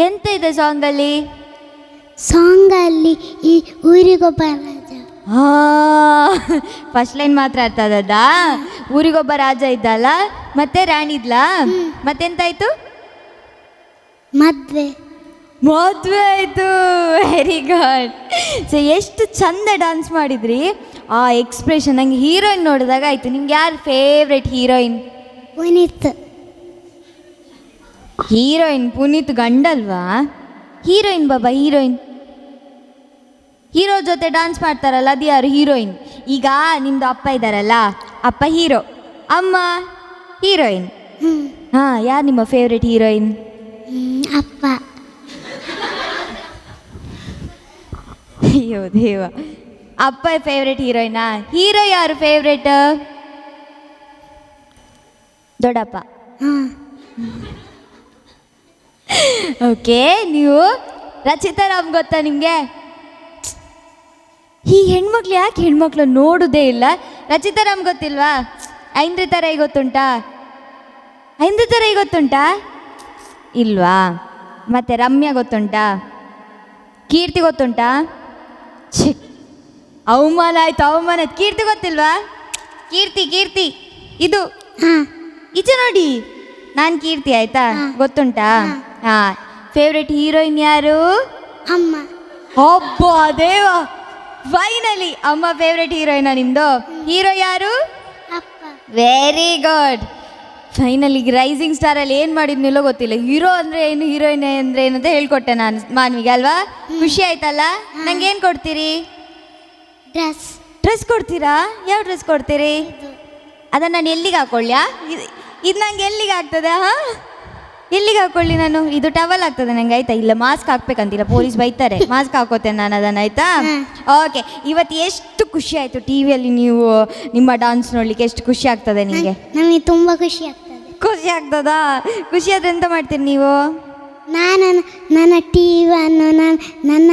ಎಂತ ಇದೆ ಸಾಂಗಲ್ಲಿ? ಈ ಊರಿಗೊಬ್ಬ ರಾಜ. ಫಸ್ಟ್ ಲೈನ್ ಮಾತ್ರ ಅರ್ಥ ಆದದ್ದಾ? ಊರಿಗೊಬ್ಬ ರಾಜ ಇದ್ದಲ್ಲ, ಮತ್ತೆ ರಾಣಿ ಇದ್ಲಾ, ಮತ್ತೆಂತಾಯ್ತು? ಮದ್ವೆ ಆಯ್ತು. Very good. ಸೊ ಎಷ್ಟು ಚಂದ ಡಾನ್ಸ್ ಮಾಡಿದ್ರಿ. ಆ ಎಕ್ಸ್ಪ್ರೆಷನ್ ನಂಗೆ ಹೀರೋಯಿನ್ ನೋಡಿದಾಗ ಆಯ್ತು. ನಿಮ್ಗೆ ಯಾರು ಫೇವ್ರೆಟ್ ಹೀರೋಯಿನ್? ಪುನೀತ್ ಗಂಡಲ್ವಾ? ಹೀರೋಯಿನ್ ಬಾಬಾ, ಹೀರೋ ಜೊತೆ ಡಾನ್ಸ್ ಮಾಡ್ತಾರಲ್ಲ, ಅದು ಯಾರು ಹೀರೋಯಿನ್? ಈಗ ನಿಮ್ದು ಅಪ್ಪ ಇದ್ದಾರಲ್ಲ, ಅಪ್ಪ ಹೀರೋ, ಅಮ್ಮ ಹೀರೋಯಿನ್. ಯಾರು ನಿಮ್ಮ ಫೇವ್ರೆಟ್ ಹೀರೋಯಿನ್? ಅಪ್ಪ. ಅಯ್ಯೋ ದೇವ. ಅಪ್ಪ ಫೇವ್ರೆಟ್ ಹೀರೋಯಿನಾ? ಹೀರೋ ಯಾರು ಫೇವ್ರೆಟ್? ದೊಡ್ಡಪ್ಪ. ಓಕೆ. ನೀವು ರಚಿತಾ ರಾಮ್ ಗೊತ್ತಾ ನಿಮಗೆ? ಈ ಹೆಣ್ಮಕ್ಳು ಯಾಕೆ ಹೆಣ್ಮಕ್ಳು ನೋಡೋದೇ ಇಲ್ಲ? ರಚಿತಾ ರಾಮ್ ಗೊತ್ತಿಲ್ವಾ? ಐಂದ್ರಿತಾ ರೈ ಗೊತ್ತುಂಟಾ? ಐಂದ್ರಿತಾ ರೈ ಗೊತ್ತುಂಟಾ? ಇಲ್ವಾ? ಮತ್ತೆ ರಮ್ಯಾ ಗೊತ್ತುಂಟಾ? ಕೀರ್ತಿ ಗೊತ್ತುಂಟಾ? ಛಿ, ಅವಮಾನ ಆಯ್ತು, ಅವಮಾನ ಆಯ್ತು. ಕೀರ್ತಿ ಗೊತ್ತಿಲ್ವಾ? ಕೀರ್ತಿ ಇದು ಈಚೆ ನೋಡಿ, ನಾನು ಕೀರ್ತಿ ಆಯ್ತಾ? ಗೊತ್ತುಂಟಾ? ಹಾ. ಫೇವ್ರೆಟ್ ಹೀರೋಯಿನ್ ಯಾರು? ಅಮ್ಮ. ಒಬ್ಬ ದೇವ, ಫೈನಲಿ ಅಮ್ಮ ಫೇವ್ರೆಟ್ ಹೀರೋಯಿನ ನಿಮ್ದು? ಹೀರೋ ಯಾರು? Very good. ಫೈನಲಿ ರೈಸಿಂಗ್ ಸ್ಟಾರಲ್ಲಿ ಏನು ಮಾಡಿದ್ನಿಲ್ಲೋ ಗೊತ್ತಿಲ್ಲ. ಹೀರೋ ಅಂದರೆ ಏನು, ಹೀರೋಯಿನ್ ಅಂದರೆ ಏನು ಅಂತ ಹೇಳ್ಕೊಟ್ಟೆ ನಾನು ಮಾನ್ವಿಗೆ, ಅಲ್ವಾ? ಖುಷಿ ಆಯ್ತಲ್ಲ? ನಂಗೆ ಏನು ಕೊಡ್ತೀರಿ? ಡ್ರೆಸ್ ಕೊಡ್ತೀರಾ? ಯಾವ ಡ್ರೆಸ್ ಕೊಡ್ತೀರಿ? ಅದನ್ನು ನಾನು ಎಲ್ಲಿಗೆ ಹಾಕೊಳ್ಳ್ಯಾ? ಇದು ನಂಗೆ ಎಲ್ಲಿಗೆ ಆಗ್ತದೆ? ಹಾಂ, ಎಲ್ಲಿಗೆ ಹಾಕೊಳ್ಳಿ ನಾನು? ಇದು ಟವಲ್ ಆಗ್ತದೆ ನಂಗೆ, ಆಯ್ತಾ? ಇಲ್ಲ, ಮಾಸ್ಕ್ ಹಾಕ್ಬೇಕಂತಿಲ್ಲ, ಪೊಲೀಸ್ ಬೈತಾರೆ. ಮಾಸ್ಕ್ ಹಾಕೋತೇನೆ ನಾನು ಅದನ್ನು, ಆಯ್ತಾ? ಓಕೆ. ಇವತ್ತು ಎಷ್ಟು ಖುಷಿ ಆಯಿತು ಟಿ ವಿಯಲ್ಲಿ ನೀವು ನಿಮ್ಮ ಡಾನ್ಸ್ ನೋಡಲಿಕ್ಕೆ. ಎಷ್ಟು ಖುಷಿ ಆಗ್ತದೆ ನಿಮಗೆ? ನಮಗೆ ತುಂಬ ಖುಷಿ ಆಗ್ತದೆ. ಖುಷಿ ಆಗ್ತದಾ? ಖುಷಿ ಆದ್ರೆ ಎಂತ ಮಾಡ್ತೀರಿ ನೀವು? ನಾನು ನನ್ನ ಟಿವಿಯನ್ನು ನನ್ನ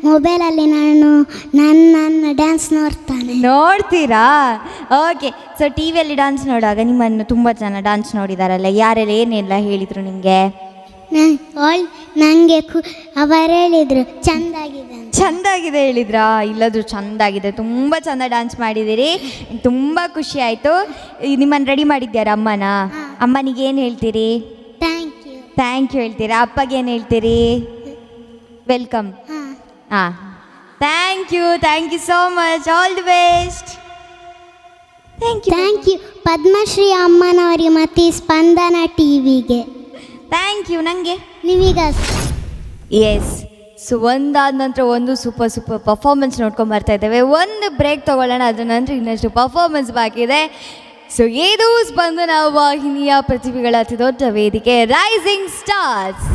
ಮೊಬೈಲಲ್ಲಿ ನನ್ನ ಡ್ಯಾನ್ಸ್ ನೋಡ್ತೀರಾ? ಓಕೆ. ಸೊ ಟಿವಿಯಲ್ಲಿ ಡಾನ್ಸ್ ನೋಡುವಾಗ ನಿಮ್ಮನ್ನು ತುಂಬ ಜನ ಡಾನ್ಸ್ ನೋಡಿದಾರಲ್ಲ, ಯಾರೆಲ್ಲ ಏನೆಲ್ಲ ಹೇಳಿದರು ನಿಮಗೆ? ನನಗೆ ಅವರು ಹೇಳಿದರು ಚೆಂದಾಗಿದೆ ಹೇಳಿದ್ರಾ? ಇಲ್ಲದ್ರು ಚೆಂದಾಗಿದೆ, ತುಂಬ ಚೆಂದ ಡ್ಯಾನ್ಸ್ ಮಾಡಿದ್ದೀರಿ, ತುಂಬ ಖುಷಿ ಆಯಿತು. ನಿಮ್ಮನ್ನು ರೆಡಿ ಮಾಡಿದ್ಯಾರ ಅಮ್ಮನ? ಅಮ್ಮನಿಗೆ ಏನು ಹೇಳ್ತೀರಿ? ಥ್ಯಾಂಕ್ ಯು ಹೇಳ್ತೀರಾ? ಅಪ್ಪಗೆ ಏನು ಹೇಳ್ತೀರಿ? ವೆಲ್ಕಮ್. ಹಾಂ, thank you so much. All the best. Thank you Padmashri ಅಮ್ಮನವರಿಗೆ ಮತ್ತು ಸ್ಪಂದನ ಟಿವಿಗೆ ಥ್ಯಾಂಕ್ ಯು. ನನಗೆ ನಿಮಗೆ ಎಸ್. ಸೊ ಒಂದಾದ ನಂತರ ಒಂದು ಸೂಪರ್ ಪರ್ಫಾರ್ಮೆನ್ಸ್ ನೋಡ್ಕೊಂಡು ಬರ್ತಾ ಇದ್ದೇವೆ. ಒಂದು ಬ್ರೇಕ್ ತೊಗೊಳ್ಳೋಣ, ಅದ್ರ ನಂತರ ಇನ್ನಷ್ಟು ಪರ್ಫಾರ್ಮೆನ್ಸ್ ಬಾಕಿ ಇದೆ. ಸೊ ಇದು ಸ್ಪಂದನ ವಾಹಿನಿಯ ಪ್ರತಿಭೆಗಳ ಅತಿ ದೊಡ್ಡ ವೇದಿಕೆ, ರೈಸಿಂಗ್ ಸ್ಟಾರ್ಸ್.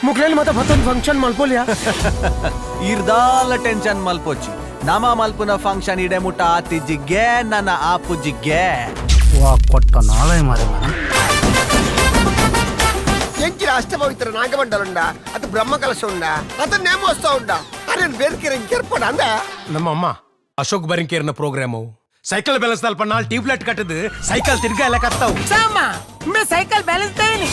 ಮುಕ್ಳಲ್ಲಿ ಮತ್ತೆ ಮತ್ತೊಂದು ಫಂಕ್ಷನ್ ಮಲ್ಪೋಲಿಯಾ? ಇರ್ದಾಲ ಟೆನ್ಷನ್ ಮಲ್ಪೊಚ್ಚಿ ನಮ ಮಲ್ಪುನ ಫಂಕ್ಷನ್ ಇಡೆ ಮುಟ್ಟ ಆತಿಜ್ಜಿಗೆ ನನ್ನ ಆಪುಜ್ಜಿಗೆ ಕೊಟ್ಟ ನಾಳೆ ಮಾರೆ ಎಂಚಿನ ಅಷ್ಟಪವಿತ್ರ ನಾಗಮಂಡಲುಂಡ ಅದು ಬ್ರಹ್ಮಕಲಶ ಉಂಡ ಅದನ್ನ ನೇಮೋತ್ಸವ ಉಂಡ ಅದೇನು ಬೇರ್ಕಿರ ಕೇರ್ಪಡ ಅಂದ ನಮ್ಮಮ್ಮ ಅಶೋಕ್ ಬರಿಂಕೇರ್ನ ಪ್ರೋಗ್ರಾಮು ಸೈಕಲ್ ಬ್ಯಾಲೆನ್ಸ್ ಅಲ್ಪ ನಾಲ್ ಟ್ಯೂಬ್ಲೈಟ್ ಕಟ್ಟದು ಸೈಕಲ್ ತಿರ್ಗಾ ಎಲ್ಲ ಕತ್ತಾವು ಸಾಮ ಸೈಕಲ್ ಬ್ಯಾಲೆನ್ಸ್ ತೇನಿ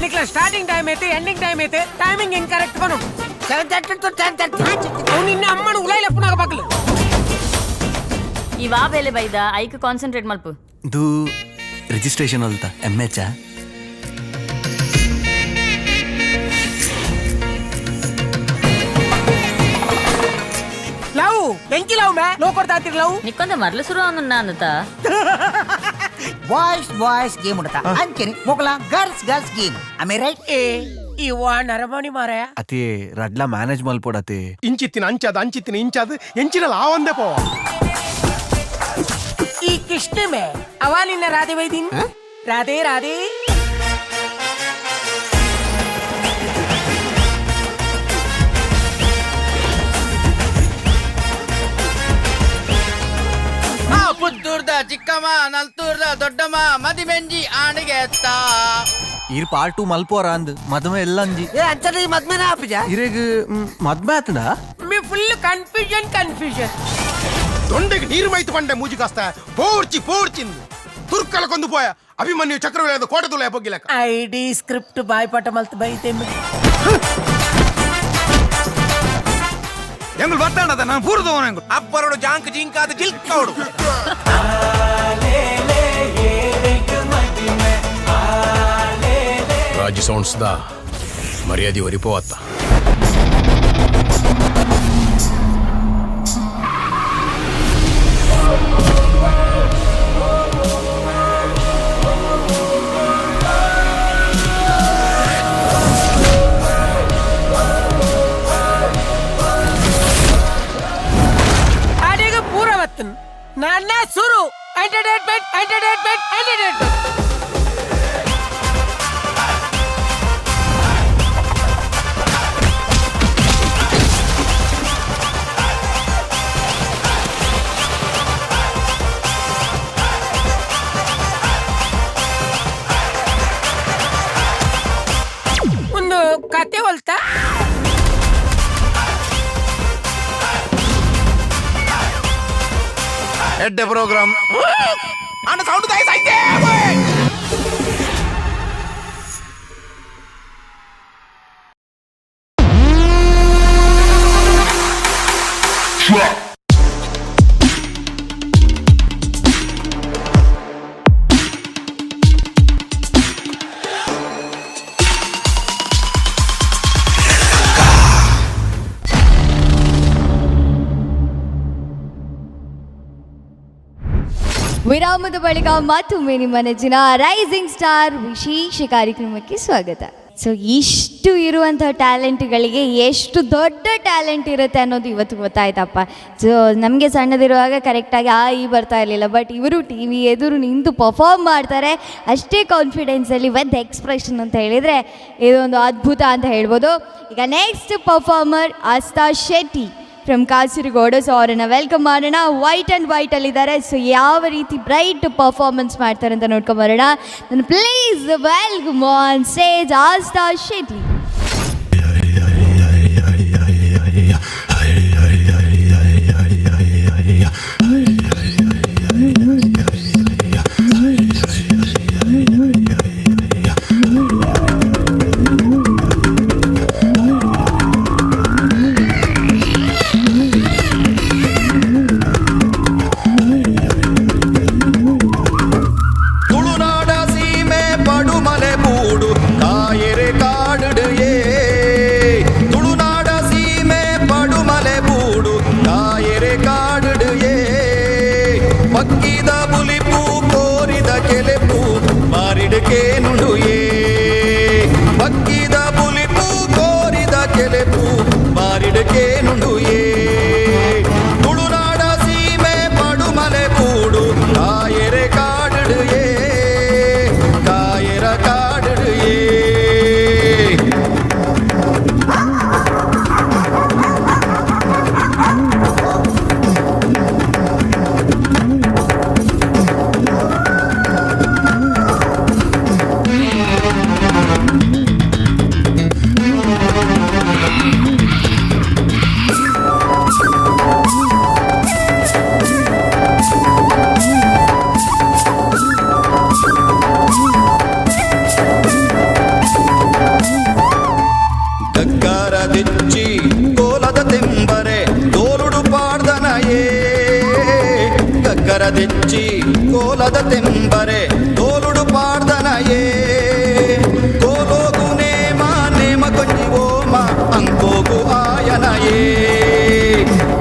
निकला स्टार्टिंग टाइम అయితే ఎండింగ్ టైం అయితే టైమింగ్ ఇన్కరెక్ట్ కొను 7:30 టు 10:30 అవును నిన్న అమ్మను ఉలైల పునగ పక్కలు ఇవా ಬೇಲೆ ಬೈದ ಐಕ ಕಾನ್ಸಂಟ್ರೇಟ್ ಮಲ್ಪು ಇದು ರಿಜಿಸ್ಟ್ರೇಷನ್ ಅಲ್ತ ಎಂಎಚ್ ಲವ್ ಬೆಂಕಿ ಲವ್ ಮೇ ಲೋ ಕೊಡ್ತಾ ಇರ್ತೀರಿ ಲವ್ ನಿಕ್ಕೊಂದ ಮರ್ಲು ಶುರು ಅನ್ನುನ್ನ ಅನ್ನತ ಬಾಯ್ಸ್ ಗೇಮ್ ಉಂಟಾ ಅಂಚೆನೆ ಮೊಕಲ ಗರ್ಲ್ಸ್ ಗೇಮ್ ಆಮೇ ರೈಟ್? ಇವ ನರಮಣಿ ಮಾರಾಯ ಅತಿ ರಡ್ಲ ಮ್ಯಾನೇಜ್ ಮಲ್ಪೊಡತಿ ಇಂಚಿತ್ತಿನ ಅಂಚಿತ್ತಿನ ಇಂಚಾದ ಎಂಚಿನ ಲಾವಂದೆ ಪೋ ಈ ಕೃಷ್ಣಮೇ ಅವಾಲಿನ ರಾಧೆ ವೈದಿನ್ ರಾಧೆ ರಾಧೆ ಪುತ್ತೂರ್ದ ಚಿಕ್ಕಮ್ಮ ನಲ್ತೂರ್ದ ದೊಡ್ಡಮ್ಮ ಮದಿಮೆಂಜಿ ಆಣಿಗೆ ಎತ್ತ ಇರ್ ಪಾರ್ಟ್ 2 ಮಲ್ಪೋರ ಅಂದ್ ಮದ್ಮೆ ಎಲ್ಲ ಅಂಜಿ ಏ ಅಂಚನೆ ಮದ್ಮೆನ ಆಪಿಜ ಇರೆಗ್ ಮದ್ಮೆ ಆತಡ ಮಿ ಫುಲ್ ಕನ್ಫ್ಯೂಷನ್ దొండకి నీరు మైతు పండే మూజి కాస్త పోర్చింది తుర్కల కొందుపోయా అభిమన్యు చక్రవేద కోటతుల ఎప్పగిలక ఐడి స్క్రిప్ట్ బాయ్ పటమల్త బైతే ಎಂಗುಲ್ ಬರ್ತಾನದ ನಾನು ಪೂರ್ದವನ ಎಂಗುಲ್ ಅಪ್ಪರಡು ಜಾಂಕ್ ಜಿಂಕಾದ ಜಿಲ್ಕೌಡು ರಾಜಿ ಸೌಂಡ್ಸ್ ದ ಮರ್ಯಾದೆ ಒರಿಪೋವತ್ತ ನನ್ನ ಸುರು ಎಂಟರ್ಟೈನ್ಮೆಂಟ್ ಕತೆ ಹೊಲ್ತಾ ಎಡ್ಡೆ ಪ್ರೋಗ್ರಾಮ್ ಅಣ್ಣ ಸೌಂಡ್ ಸಾಯ್ತೆ. ವಿರಾಮದ ಬಳಿಕ ಮತ್ತೊಮ್ಮೆ ನಿಮ್ಮ ನೆಚ್ಚಿನ ರೈಸಿಂಗ್ ಸ್ಟಾರ್ ವಿಶೇಷ ಕಾರ್ಯಕ್ರಮಕ್ಕೆ ಸ್ವಾಗತ. ಸೊ ಇಷ್ಟು ಇರುವಂಥ ಟ್ಯಾಲೆಂಟ್ಗಳಿಗೆ ಎಷ್ಟು ದೊಡ್ಡ ಟ್ಯಾಲೆಂಟ್ ಇರುತ್ತೆ ಅನ್ನೋದು ಇವತ್ತು ಗೊತ್ತಾಯ್ತಪ್ಪ. ಸೊ ನಮಗೆ ಸಣ್ಣದಿರುವಾಗ ಕರೆಕ್ಟಾಗಿ ಈ ಬರ್ತಾ ಇರಲಿಲ್ಲ, ಬಟ್ ಇವರು ಟಿ ವಿ ಎದುರು ನಿಂತು ಪರ್ಫಾರ್ಮ್ ಮಾಡ್ತಾರೆ ಅಷ್ಟೇ ಕಾನ್ಫಿಡೆನ್ಸಲ್ಲಿ ವಿತ್ ಎಕ್ಸ್ಪ್ರೆಷನ್ ಅಂತ ಹೇಳಿದರೆ ಇದೊಂದು ಅದ್ಭುತ ಅಂತ ಹೇಳ್ಬೋದು. ಈಗ next performer Aastha Shetty from Kasaragod. So ಅವರನ್ನು ವೆಲ್ಕಮ್ ಮಾಡೋಣ. ವೈಟ್ ಆ್ಯಂಡ್ ವೈಟಲ್ಲಿದ್ದಾರೆ. ಸೊ ಯಾವ ರೀತಿ ಬ್ರೈಟ್ ಪರ್ಫಾರ್ಮೆನ್ಸ್ ಮಾಡ್ತಾರೆ ಅಂತ ನೋಡ್ಕೊಂಬರೋಣ. ನಾನು please welcome on stage Aastha Shetty. తెచ్చి కోలద తెంబరే తోలుడు పార్దనయే కోలోగునే మా నేమ కొంజి ఓమ అంకోగు ఆయనయే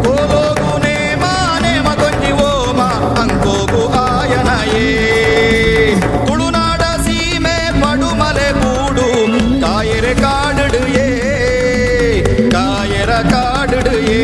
కోలోగునే మా నేమ కొంజి ఓమ అంకోగు ఆయనయే ತುಳುನಾಡ ಸೀಮೆ ಪಡುಮಲೆ ಬೂಡು ಕಾಯರೆ ಕಾಡುಡು ಏ ಕಾಯರ ಕಾಡುಡು ಏ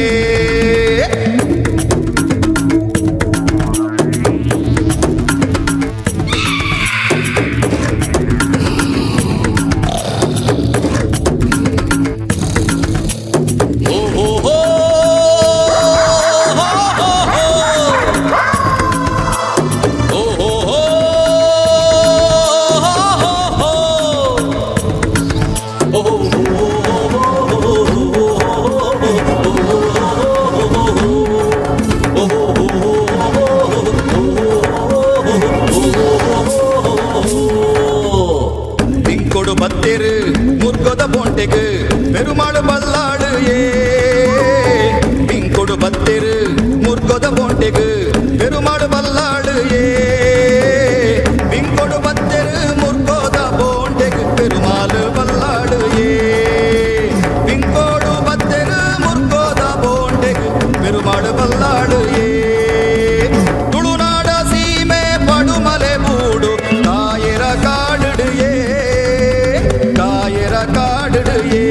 பத்திரு முற்கொத போண்டெகு பெருமாள் பல்லாடு ஏ பிங்கொடு பத்திரு முற்கொத போண்டெகு பெருமாள் பல்லாடு ஏ பிங்கொடு பத்திரு முற்கொத போண்டெகு பெருமாள் பல்லாடு ஏ பிங்கொடு பத்திரு முற்கொத போண்டெகு பெருமாள் பல்லாடு ஏ ತುಳುನಾಡ ಸೀಮೆ ಪಡುಮಲೆ ಬೂಡು ಕಾಯರ ಕಾಡುಡು ಏ ಕಾಯರ ಕಾಡುಡು ಏ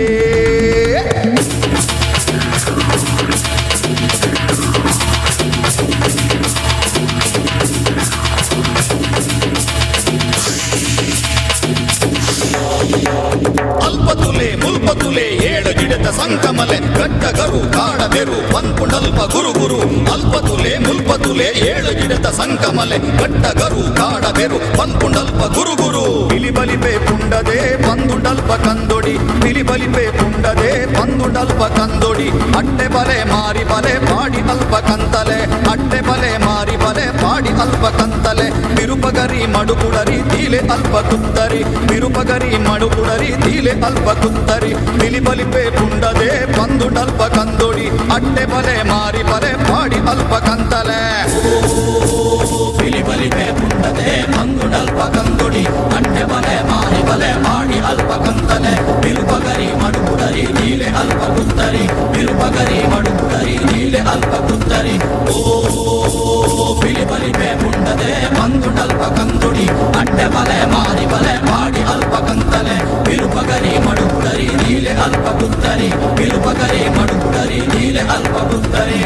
ಅಲ್ಪತುಲೆ ಮುಲ್ಪತುಲೆ ಏಳು ಗಿಡದ ಸಂಕಮಲೆ ಗಟ್ಟಗರು ಕಾಡಬೆರು ಪನ್ಪುಂಡಲ್ಪ ಗುರು ಗುರು ಅಲ್ಪತುಲೆ ಮುಲ್ಪತುಲೆ ಏಳು ಗಿಡದ ಸಂಕಮಲೆ ಗಟ್ಟಗರು ಕಾಡಬೆರು ಪನ್ಪುಂಡಲ್ಪ ಗುರು ಗುರು ಇಲಿ ಬಲಿಪೆ ಪುಂಡದೆ ಬಂದು ಬಂದುಂಡಲ್ಪ ಕಂದೊಡಿ ಬಿಲಿ ಬಲಿಪೆ ಪುಂಡದೆ ಬಂದುಂಡಲ್ಪ ಕಂದೊಡಿ ಅಟ್ಟೆ ಬಲೆ ಮಾರಿ ಬಲೆ ಪಾಡಿ ಅಲ್ಪ ಕಂತಲೆ ಅಟ್ಟೆ ಬಲೆ ಮಾರಿ ಬಲೆ ಪಾಡಿ ಅಲ್ಪ ಕಂತಲೆ ಬಿರುಪಗರಿ ಮಡುಕುಡರಿ ತೀಲೆ ಅಲ್ಪ ಕುತ್ತರಿ ಬಿರುಪಗರಿ ಮಡುಕುಡರಿ ತೀಲೆ ಅಲ್ಪ ಕುತ್ತರಿ ಬಿಲಿ ಬಲಿಪೆ ಪುಂಡದೆ ಬಂದುಂಡಲ್ಪ ಕಂದೊಡಿ ಅಟ್ಟೆ ಬಲೆ ಮಾರಿ ಬಲೆ ಪಾಡಿ ಅಲ್ಪ ಕಂತಲೆ ಬಿಲಿ ಬಲಿಪೆ ಪುಂಡದೆ ಬಂದುಂಡಲ್ಪ ಕಂದೊಡಿ ಅಟ್ಟೆ ಬಲೆ ಮಾರಿ ಬಲೆ ಮಾಡಿ ಅಲ್ಪ ಕಂತಲೆ ಬಿರುಪಗರಿ ಮಡುಕುಡರಿ ನೀಲೆ ಅಲ್ಪ ಕುತ್ತರಿ ಬಿರುಪಗರಿ ಮಡುಕುಡರಿ ನೀಲೆ ಅಲ್ಪ ಕುತ್ತರಿ ಬಿಲಿ ಬಲಿಪೆ ಪುಂಡದೆ ಬಂದುಂಡಲ್ಪ ಕಂದೊಡಿ ಅಟ್ಟೆ ಬಲೆ ಮಾರಿ ಬಲೆ ಮಾಡಿ ಅಲ್ಪ ಕಂತಲೆ ಬಿರುಪಗರಿ ಮಡುಕುಡರಿ ನೀಲೆ ಅಲ್ಪ ಕುತ್ತರಿ ಬಿರುಪಗರಿ ಮಡುಕುಡರಿ ನೀಲೆ ಅಲ್ಪ ಕುತ್ತರಿ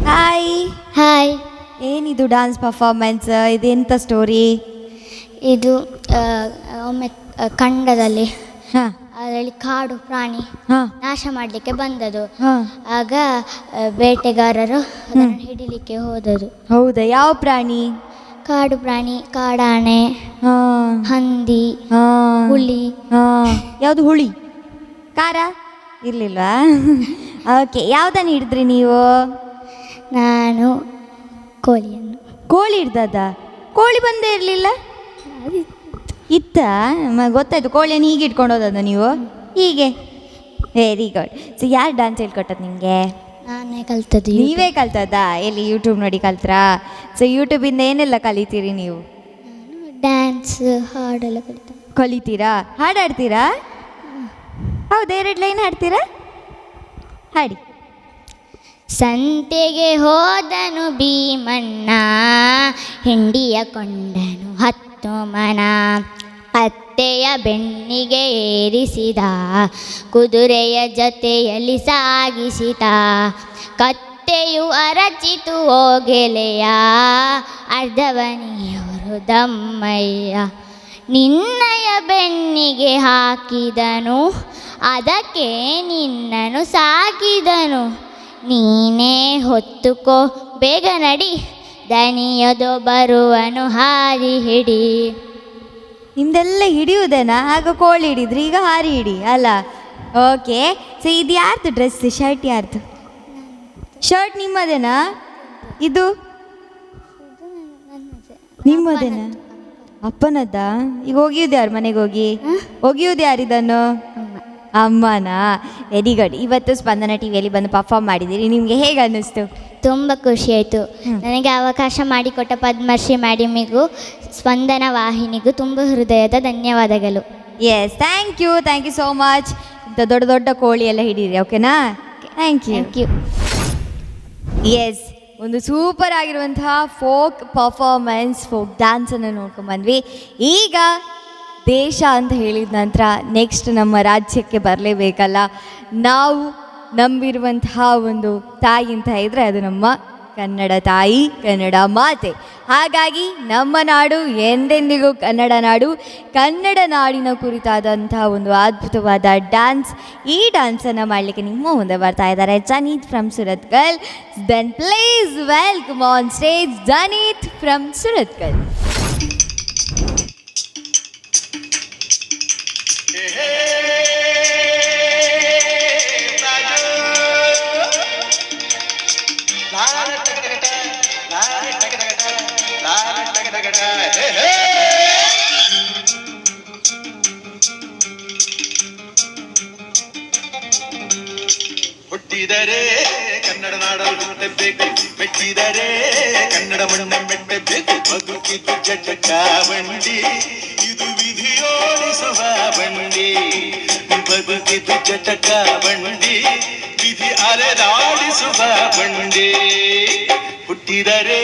ಹಾಯ್ ಹಾಯ್, ಏನಿದು ಡಾನ್ಸ್ ಪರ್ಫಾರ್ಮೆನ್ಸ್, ಇದೆಂತ ಸ್ಟೋರಿ? ಇದು ಒಮ್ಮೆ ಖಂಡದಲ್ಲಿ ಹಾಂ ಅದರಲ್ಲಿ ಕಾಡು ಪ್ರಾಣಿ ಹಾಂ ನಾಶ ಮಾಡಲಿಕ್ಕೆ ಬಂದದು. ಹಾಂ ಆಗ ಬೇಟೆಗಾರರು ಅದನ್ನು ಹಿಡಿಲಿಕ್ಕೆ ಹೋದದು. ಹೌದಾ? ಯಾವ ಪ್ರಾಣಿ? ಕಾಡು ಪ್ರಾಣಿ, ಕಾಡಾನೆ, ಹಾಂ ಹಂದಿ, ಹಾಂ ಹುಲಿ. ಹಾಂ ಯಾವುದು? ಹುಳಿ? ಖಾರ ಇರಲಿಲ್ವಾ? ಓಕೆ, ಯಾವುದನ್ನು ಹಿಡಿದ್ರಿ ನೀವು? ನಾನು ಕೋಳಿಯನ್ನು. ಕೋಳಿ ಹಿಡ್ದದ? ಕೋಳಿ ಬಂದೇ ಇರಲಿಲ್ಲ? ಇತ್ತ ಗೊತ್ತಾಯ್ತು. ಕೋಳಿಯನ್ನು ಹೀಗೆ ಇಟ್ಕೊಂಡು ಹೋದದ ನೀವು? ಹೀಗೆ? Very good. ಸೊ ಯಾರು ಡಾನ್ಸ್ ಹೇಳ್ಕೊಟ್ಟದ್ದು ನಿಮಗೆ? ನಾನೇ ಕಲ್ತದ್ದು. ನೀವೇ ಕಲ್ತದ್ದಾ? ಎಲ್ಲಿ ಯೂಟ್ಯೂಬ್ ನೋಡಿ ಕಲ್ತ್ರಾ? ಸೊ ಯೂಟ್ಯೂಬಿಂದ ಏನೆಲ್ಲ ಕಲಿತೀರಿ ನೀವು? ಡ್ಯಾನ್ಸ್, ಹಾಡೆಲ್ಲ ಕಲಿತೀರಾ? ಹಾಡಾಡ್ತೀರಾ? ಹೌದು, 2 ಲೈನ್ ಹಾಡ್ತೀರಾ? ಹಾಡಿ. ಸಂತೆಗೆ ಹೋದನು ಭೀಮಣ್ಣ, ಹೆಂಡಿಯ ಕೊಂಡನು 10 ಮನ, ಅತ್ತೆಯ ಬೆನ್ನಿಗೆ ಏರಿಸಿದ, ಕುದುರೆಯ ಜೊತೆಯಲ್ಲಿ ಸಾಗಿಸಿದ, ಕತ್ತೆಯು ಅರಚಿತು ಓಗೆಲೆಯ, ಅರ್ಧವನಿಯವರು ದಮ್ಮಯ್ಯ, ನಿನ್ನಯ ಬೆನ್ನಿಗೆ ಹಾಕಿದನು, ಅದಕ್ಕೆ ನಿನ್ನನು ಸಾಕಿದನು, ನೀನೇ ಹೊತ್ತುಕೋ ಬೇಗ ನಡಿ, ದನಿಯದು ಬರುವನು ಹಾರಿ ಹಿಡಿ. ನಿಮ್ದೆಲ್ಲ ಹಿಡಿಯುವುದೇನಾ? ಆಗ ಕೋಳಿ ಹಿಡಿದ್ರಿ, ಈಗ ಹಾರಿ ಹಿಡಿ ಅಲ್ಲ? ಓಕೆ. ಸೊ ಇದು ಯಾರ್ದು ಡ್ರೆಸ್? ಶರ್ಟ್ ಯಾರ್ದು? ಶರ್ಟ್ ನಿಮ್ಮದೇನಾ? ಇದು ನಿಮ್ಮದೇನಾ? ಅಪ್ಪನದ್ದಾ? ಈಗ ಒಗಿಯೋದು ಯಾರು? ಮನೆಗೆ ಒಗಿಯೋದು ಯಾರು ಇದನ್ನು? ಅಮ್ಮನಾ? Very good. ಇವತ್ತು ಸ್ಪಂದನ ಟಿವಿಯಲ್ಲಿ ಬಂದು ಪರ್ಫಾರ್ಮ್ ಮಾಡಿದ್ದೀರಿ, ನಿಮಗೆ ಹೇಗೆ ಅನ್ನಿಸ್ತು? ತುಂಬ ಖುಷಿ ಆಯಿತು. ನನಗೆ ಅವಕಾಶ ಮಾಡಿಕೊಟ್ಟ ಪದ್ಮಶ್ರೀ ಮ್ಯಾಡಮಿಗೂ ಸ್ಪಂದನ ವಾಹಿನಿಗೂ ತುಂಬ ಹೃದಯದ ಧನ್ಯವಾದಗಳು. Yes, thank you so much. ಇಂಥ ದೊಡ್ಡ ದೊಡ್ಡ ಕೋಳಿ ಎಲ್ಲ ಹಿಡೀರಿ, ಓಕೆನಾ? Thank you. ಎಸ್, ಒಂದು ಸೂಪರ್ ಆಗಿರುವಂತಹ ಫೋಕ್ ಪರ್ಫಾರ್ಮೆನ್ಸ್, ಫೋಕ್ ಡ್ಯಾನ್ಸನ್ನು ನೋಡ್ಕೊಂಡ್ಬಂದ್ವಿ. ಈಗ ದೇಶ ಅಂತ ಹೇಳಿದ ನಂತರ ನೆಕ್ಸ್ಟ್ ನಮ್ಮ ರಾಜ್ಯಕ್ಕೆ ಬರಲೇಬೇಕಲ್ಲ. ನಾವು ನಂಬಿರುವಂತಹ ಒಂದು ತಾಯಿ ಅಂತ ಇದ್ದರೆ ಅದು ನಮ್ಮ ಕನ್ನಡ ತಾಯಿ, ಕನ್ನಡ ಮಾತೆ. ಹಾಗಾಗಿ ನಮ್ಮ ನಾಡು ಎಂದೆಂದಿಗೂ ಕನ್ನಡ ನಾಡು. ಕನ್ನಡ ನಾಡಿನ ಕುರಿತಾದಂತಹ ಒಂದು ಅದ್ಭುತವಾದ ಡ್ಯಾನ್ಸ್, ಈ ಡ್ಯಾನ್ಸನ್ನು ಮಾಡಲಿಕ್ಕೆ ನಿಮ್ಮ ಮುಂದೆ ಬರ್ತಾ ಇದ್ದಾರೆ Janith from Surathkal. Then please welcome on stage Janith from Surathkal. ಹುಟ್ಟಿದರೆ ಕನ್ನಡ ನಾಡಲು ಹುಟ್ಟಬೇಕು, ಮೆಟ್ಟಿದರೆ ಕನ್ನಡ ಮಣ್ಣ ಮೆಟ್ಟಬೇಕು, ಬದುಕಿದ್ದು ಜಟಕ ಬಂಡಿ, ಇದು ವಿಧಿಯೋಡಿಸುವ ಬಂಡಿ, ಬದುಕಿದ್ದು ಜಟಕ ಬಂಡಿ, ವಿಧಿ ಅಲೆದಾಡಿಸುವ ಬಂಡಿ. ಹುಟ್ಟಿದರೆ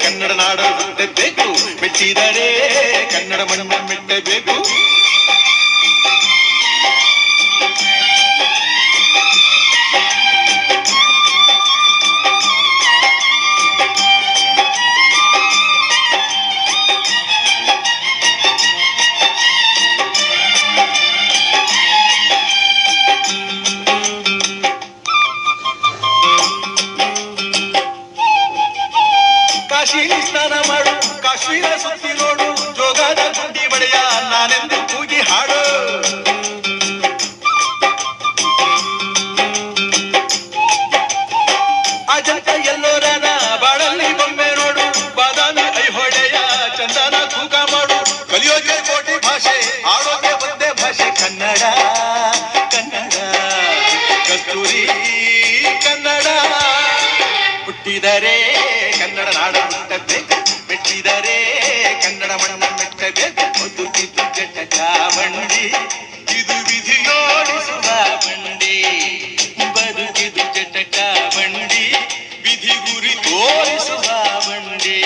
ಕನ್ನಡ ನಾಡಲು ಹುಟ್ಟಬೇಕು, ಮೆಟ್ಟಿದರೆ ಕನ್ನಡ ಮಣ್ಣ ಮೆಟ್ಟಬೇಕು. ಕನ್ನಡ ಕನ್ನಡ ಕಸ್ತೂರಿ ಕನ್ನಡ ಹುಟ್ಟಿದರೆ ಕನ್ನಡ ನಾಡ ಹುಟ್ಟಬೇಕು ಮೆಟ್ಟಿದರೆ ಕನ್ನಡ ಮಣ್ಣ ಮೆಟ್ಟಬೇಕು ಬದುಕಿದ್ದು ಜಟಕ ಬಂಡಿ ಇದು ವಿಧಿಯೋಡಿಸುವ ಬಂಡಿ ಬದುಕಿದು ಜಟಕ ಬಂಡಿ ವಿಧಿ ಗುರಿ ತೋರಿಸುವ ಬಂಡಿ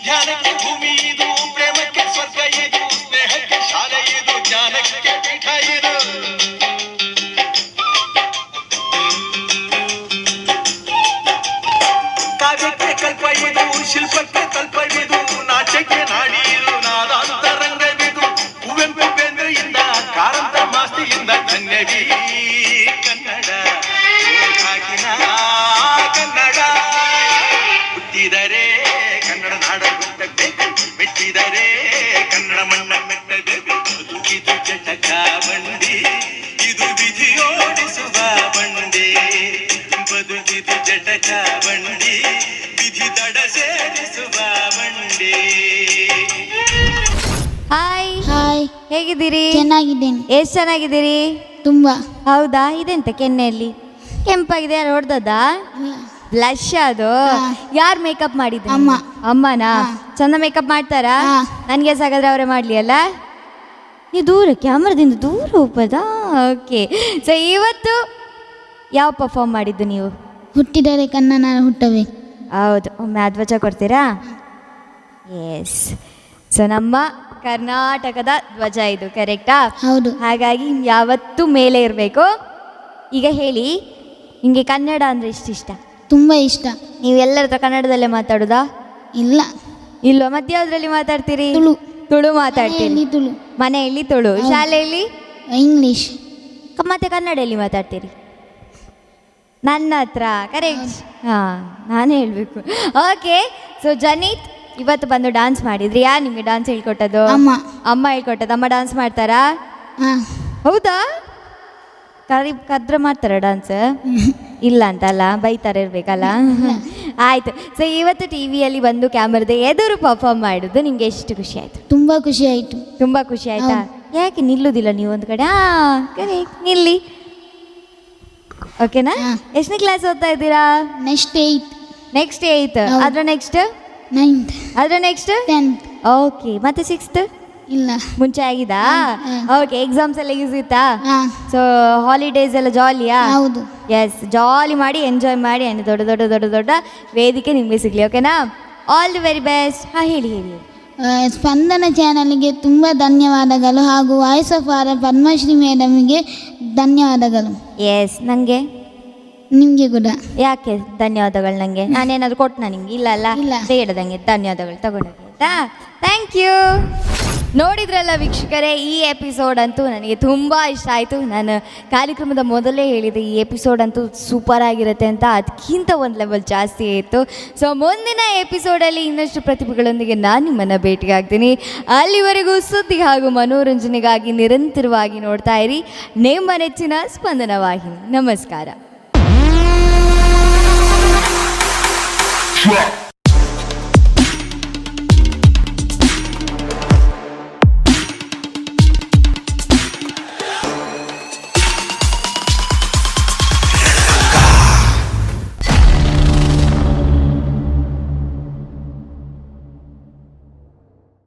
ಧ್ಯಾನಕ್ಕೆ ಭೂಮಿ ಇದು ಪ್ರೇಮಕ್ಕೆ ಸ್ವರ್ಗ ಇದು ಸ್ನೇಹಕ್ಕೆ ಶಾಲೆ ಇದು ಜ್ಞಾನಕ್ಕೆ ಪೀಠ ಇದು ಕಾವ್ಯಕ್ಕೆ ಕಲ್ಪ ಇದು ಶಿಲ್ಪಕ್ಕೆ ಕಲ್ಪವಿದು ನಾಟ್ಯಕ್ಕೆ ನಾಡಿ ಇದು ನಾದಾಂತರಂಗವಿದು ಕುವೆಂಪು ಬೇಂದ್ರೆಯಿಂದ ಕಾರಂತ ಮಾಸ್ತಿಯಿಂದ ಧನ್ಯವೀ ಕನ್ನಡ ಕಾಗಿನ ಕನ್ನಡ ಹುಟ್ಟಿದರೆ ಕನ್ನಡ ನಾಡ ಹುಟ್ಟಬೇಕು ಮೆಟ್ಟಿದರೆ ಕನ್ನಡ ಮಣ್ಣ ಮೆಟ್ಟಬೇಕು ಬದುಕಿದು ಜಟಕ ಬಂಡಿ ಇದು ವಿಧಿಯೋಡಿಸುವ ಬಂಡಿ ಬದುಕಿದು ಜಟಕ ಬಂಡಿ ವಿಧಿ ದಡ ಸೇರಿಸುವ ಬಂಡಿ. ಹಾಯ್ ಹಾಯ್, ಹೇಗಿದ್ದೀರಿ? ಚೆನ್ನಾಗಿದ್ದೇನೆ. ಎಷ್ಟು ಚೆನ್ನಾಗಿದ್ದೀರಿ? ತುಂಬ. ಹೌದಾ? ಇದೆಂತ ಕೆನ್ನೆಯಲ್ಲಿ ಕೆಂಪಾಗಿದೆ, ಯಾರು ಹೊಡೆದದಾ? ಬ್ಲಶ್ ಅದು? ಯಾರು ಮೇಕಪ್ ಮಾಡಿದ್ರು? ಅಮ್ಮ. ಅಮ್ಮನಾ? ಚಂದ ಮೇಕಪ್ ಮಾಡ್ತಾರಾ? ನನಗೆ ಸಾಕಾದ್ರೆ ಅವರೇ ಮಾಡಲಿ ಅಲ್ಲ. ನೀವು ದೂರ ಕ್ಯಾಮ್ರಾದಿಂದ ದೂರ ಹೋಗ್ಬೋದಾ? ಓಕೆ. ಸೊ ಇವತ್ತು ಯಾವ ಪರ್ಫಾರ್ಮ್ ಮಾಡಿದ್ದು ನೀವು? ಹುಟ್ಟಿದರೆ ಕನ್ನಡ ಹುಟ್ಟಬೇಕು. ಹೌದು, ಒಮ್ಮೆ ಧ್ವಜ ಕೊಡ್ತೀರಾ? ಎಸ್. ಸೊ ನಮ್ಮ ಕರ್ನಾಟಕದ ಧ್ವಜ ಇದು, ಕರೆಕ್ಟಾ? ಹೌದು. ಹಾಗಾಗಿ ಯಾವತ್ತೂ ಮೇಲೆ ಇರಬೇಕು. ಈಗ ಹೇಳಿ, ನಿಮಗೆ ಕನ್ನಡ ಅಂದರೆ ಇಷ್ಟ? ತುಂಬ ಇಷ್ಟ. ನೀವು ಎಲ್ಲರ ಹತ್ರ ಕನ್ನಡದಲ್ಲೇ ಮಾತಾಡೋದಾ? ಇಲ್ಲ. ಇಲ್ವಾ? ಮತ್ತೆ ಯಾವುದ್ರಲ್ಲಿ ಮಾತಾಡ್ತೀರಿ? ತುಳು. ತುಳು ಮಾತಾಡ್ತೀರಿ? ಮನೆಯಲ್ಲಿ ತುಳು. ಮನೆಯಲ್ಲಿ ತುಳು, ಶಾಲೆಯಲ್ಲಿ ಇಂಗ್ಲೀಷ್. ಮತ್ತೆ ಕನ್ನಡದಲ್ಲಿ ಮಾತಾಡ್ತೀರಿ? ನನ್ನ ಹತ್ರ ಕರೆಕ್ಟ್. ಹಾಂ, ನಾನೇ ಹೇಳಬೇಕು. ಓಕೆ. ಸೊ ಜನಿತ್, ಇವತ್ತು ಬಂದು ಡಾನ್ಸ್ ಮಾಡಿದ್ರಿ. ಯಾರು ನಿಮಗೆ ಡಾನ್ಸ್ ಹೇಳ್ಕೊಟ್ಟದ್ದು? ಅಮ್ಮ. ಅಮ್ಮ ಹೇಳ್ಕೊಟ್ಟದ್ದು. ಅಮ್ಮ ಡಾನ್ಸ್ ಮಾಡ್ತಾರಾ? ಹಾಂ. ಹೌದಾ? ಕದ್ರೆ ಮಾಡ್ತಾರ ಡಾನ್ಸ್? ಇಲ್ಲ ಅಂತಲ್ಲ, ಬೈತಾರೆ ಇರ್ಬೇಕಲ್ಲ. ಆಯ್ತು. ಸೊ ಇವತ್ತು ಟಿವಿಯಲ್ಲಿ ಬಂದು ಕ್ಯಾಮರಾದ ಎದುರು ಪರ್ಫಾರ್ಮ್ ಮಾಡಿದ್ದು ನಿಮ್ಗೆ ಎಷ್ಟು ಖುಷಿ ಆಯ್ತು? ತುಂಬ ಖುಷಿ ಆಯಿತು. ತುಂಬಾ ಖುಷಿ ಆಯ್ತಾ? ಯಾಕೆ ನಿಲ್ಲುವುದಿಲ್ಲ ನೀವು ಒಂದು ಕಡೆ? ಕರೆಕ್ಟ್, ನಿಲ್ಲಿ. ಓಕೆನಾ? ಎಷ್ಟನೇ ಕ್ಲಾಸ್ ಓದ್ತಾ ಇದ್ದೀರಾ? ನೆಕ್ಸ್ಟ್ 8. ನೆಕ್ಸ್ಟ್ 8. ಅದ್ರ ನೆಕ್ಸ್ಟ್ 9th. ಅದ್ರ ನೆಕ್ಸ್ಟ್ 10th. ಓಕೆ. ಮತ್ತೆ 6th? ಇಲ್ಲ. ಮುಂಚೆ ಆಗಿದಾ? ಓಕೆ. ಎಕ್ಸಾಮ್ಸ್ ಎಲ್ಲ ಈಸಿ ಇತ್ತಾ? ಹಾಂ. ಸೊ ಹಾಲಿಡೇಸ್ ಎಲ್ಲ ಜಾಲಿಯಾ? ಹೌದು. ಎಸ್, ಜಾಲಿ ಮಾಡಿ ಎಂಜಾಯ್ ಮಾಡಿ ಅಂಡ್ ದೊಡ್ಡ ದೊಡ್ಡ ದೊಡ್ಡ ದೊಡ್ಡ ವೇದಿಕೆ ನಿಮಗೆ ಸಿಗಲಿ. ಓಕೆನಾ? All the very best. ಹಾಂ, ಹೇಳಿ ಹೇಳಿ. ಸ್ಪಂದನ ಚಾನಲ್ಗೆ ತುಂಬ ಧನ್ಯವಾದಗಳು ಹಾಗೂ ವಾಯ್ಸ್ ಆಫ್ ಆರ್ ಪದ್ಮಶ್ರೀ ಮೇಡಮ್ಗೆ ಧನ್ಯವಾದಗಳು. ಎಸ್, ನನಗೆ ನಿಮಗೆ ಕೂಡ. ಯಾಕೆ ಧನ್ಯವಾದಗಳು? ನನಗೆ ನಾನೇನಾದ್ರು ಕೊಟ್ಟನಾ ನಿಮ್ಗೆ? ಇಲ್ಲ ಅಲ್ಲ. ಇಲ್ಲ. ಬೇಡದಂಗೆ ಧನ್ಯವಾದಗಳು ತಗೊಂಡೋಗಿ ಆಯ್ತಾ? Thank you. ನೋಡಿದ್ರಲ್ಲ ವೀಕ್ಷಕರೇ, ಈ ಎಪಿಸೋಡ್ ಅಂತೂ ನನಗೆ ತುಂಬ ಇಷ್ಟ ಆಯಿತು. ನಾನು ಕಾರ್ಯಕ್ರಮದ ಮೊದಲೇ ಹೇಳಿದೆ ಈ ಎಪಿಸೋಡ್ ಅಂತೂ ಸೂಪರ್ ಆಗಿರುತ್ತೆ ಅಂತ. ಅದಕ್ಕಿಂತ ಒಂದು ಲೆವೆಲ್ ಜಾಸ್ತಿ ಆಯಿತು. ಸೊ ಮುಂದಿನ ಎಪಿಸೋಡಲ್ಲಿ ಇನ್ನಷ್ಟು ಪ್ರತಿಭೆಗಳೊಂದಿಗೆ ನಾನು ನಿಮ್ಮನ್ನು ಭೇಟಿಯಾಗ್ತೀನಿ. ಅಲ್ಲಿವರೆಗೂ ಸುದ್ದಿ ಹಾಗೂ ಮನೋರಂಜನೆಗಾಗಿ ನಿರಂತರವಾಗಿ ನೋಡ್ತಾ ಇರಿ ನಿಮ್ಮ ನೆಚ್ಚಿನ ಸ್ಪಂದನ ವಾಹಿನಿ. ನಮಸ್ಕಾರ.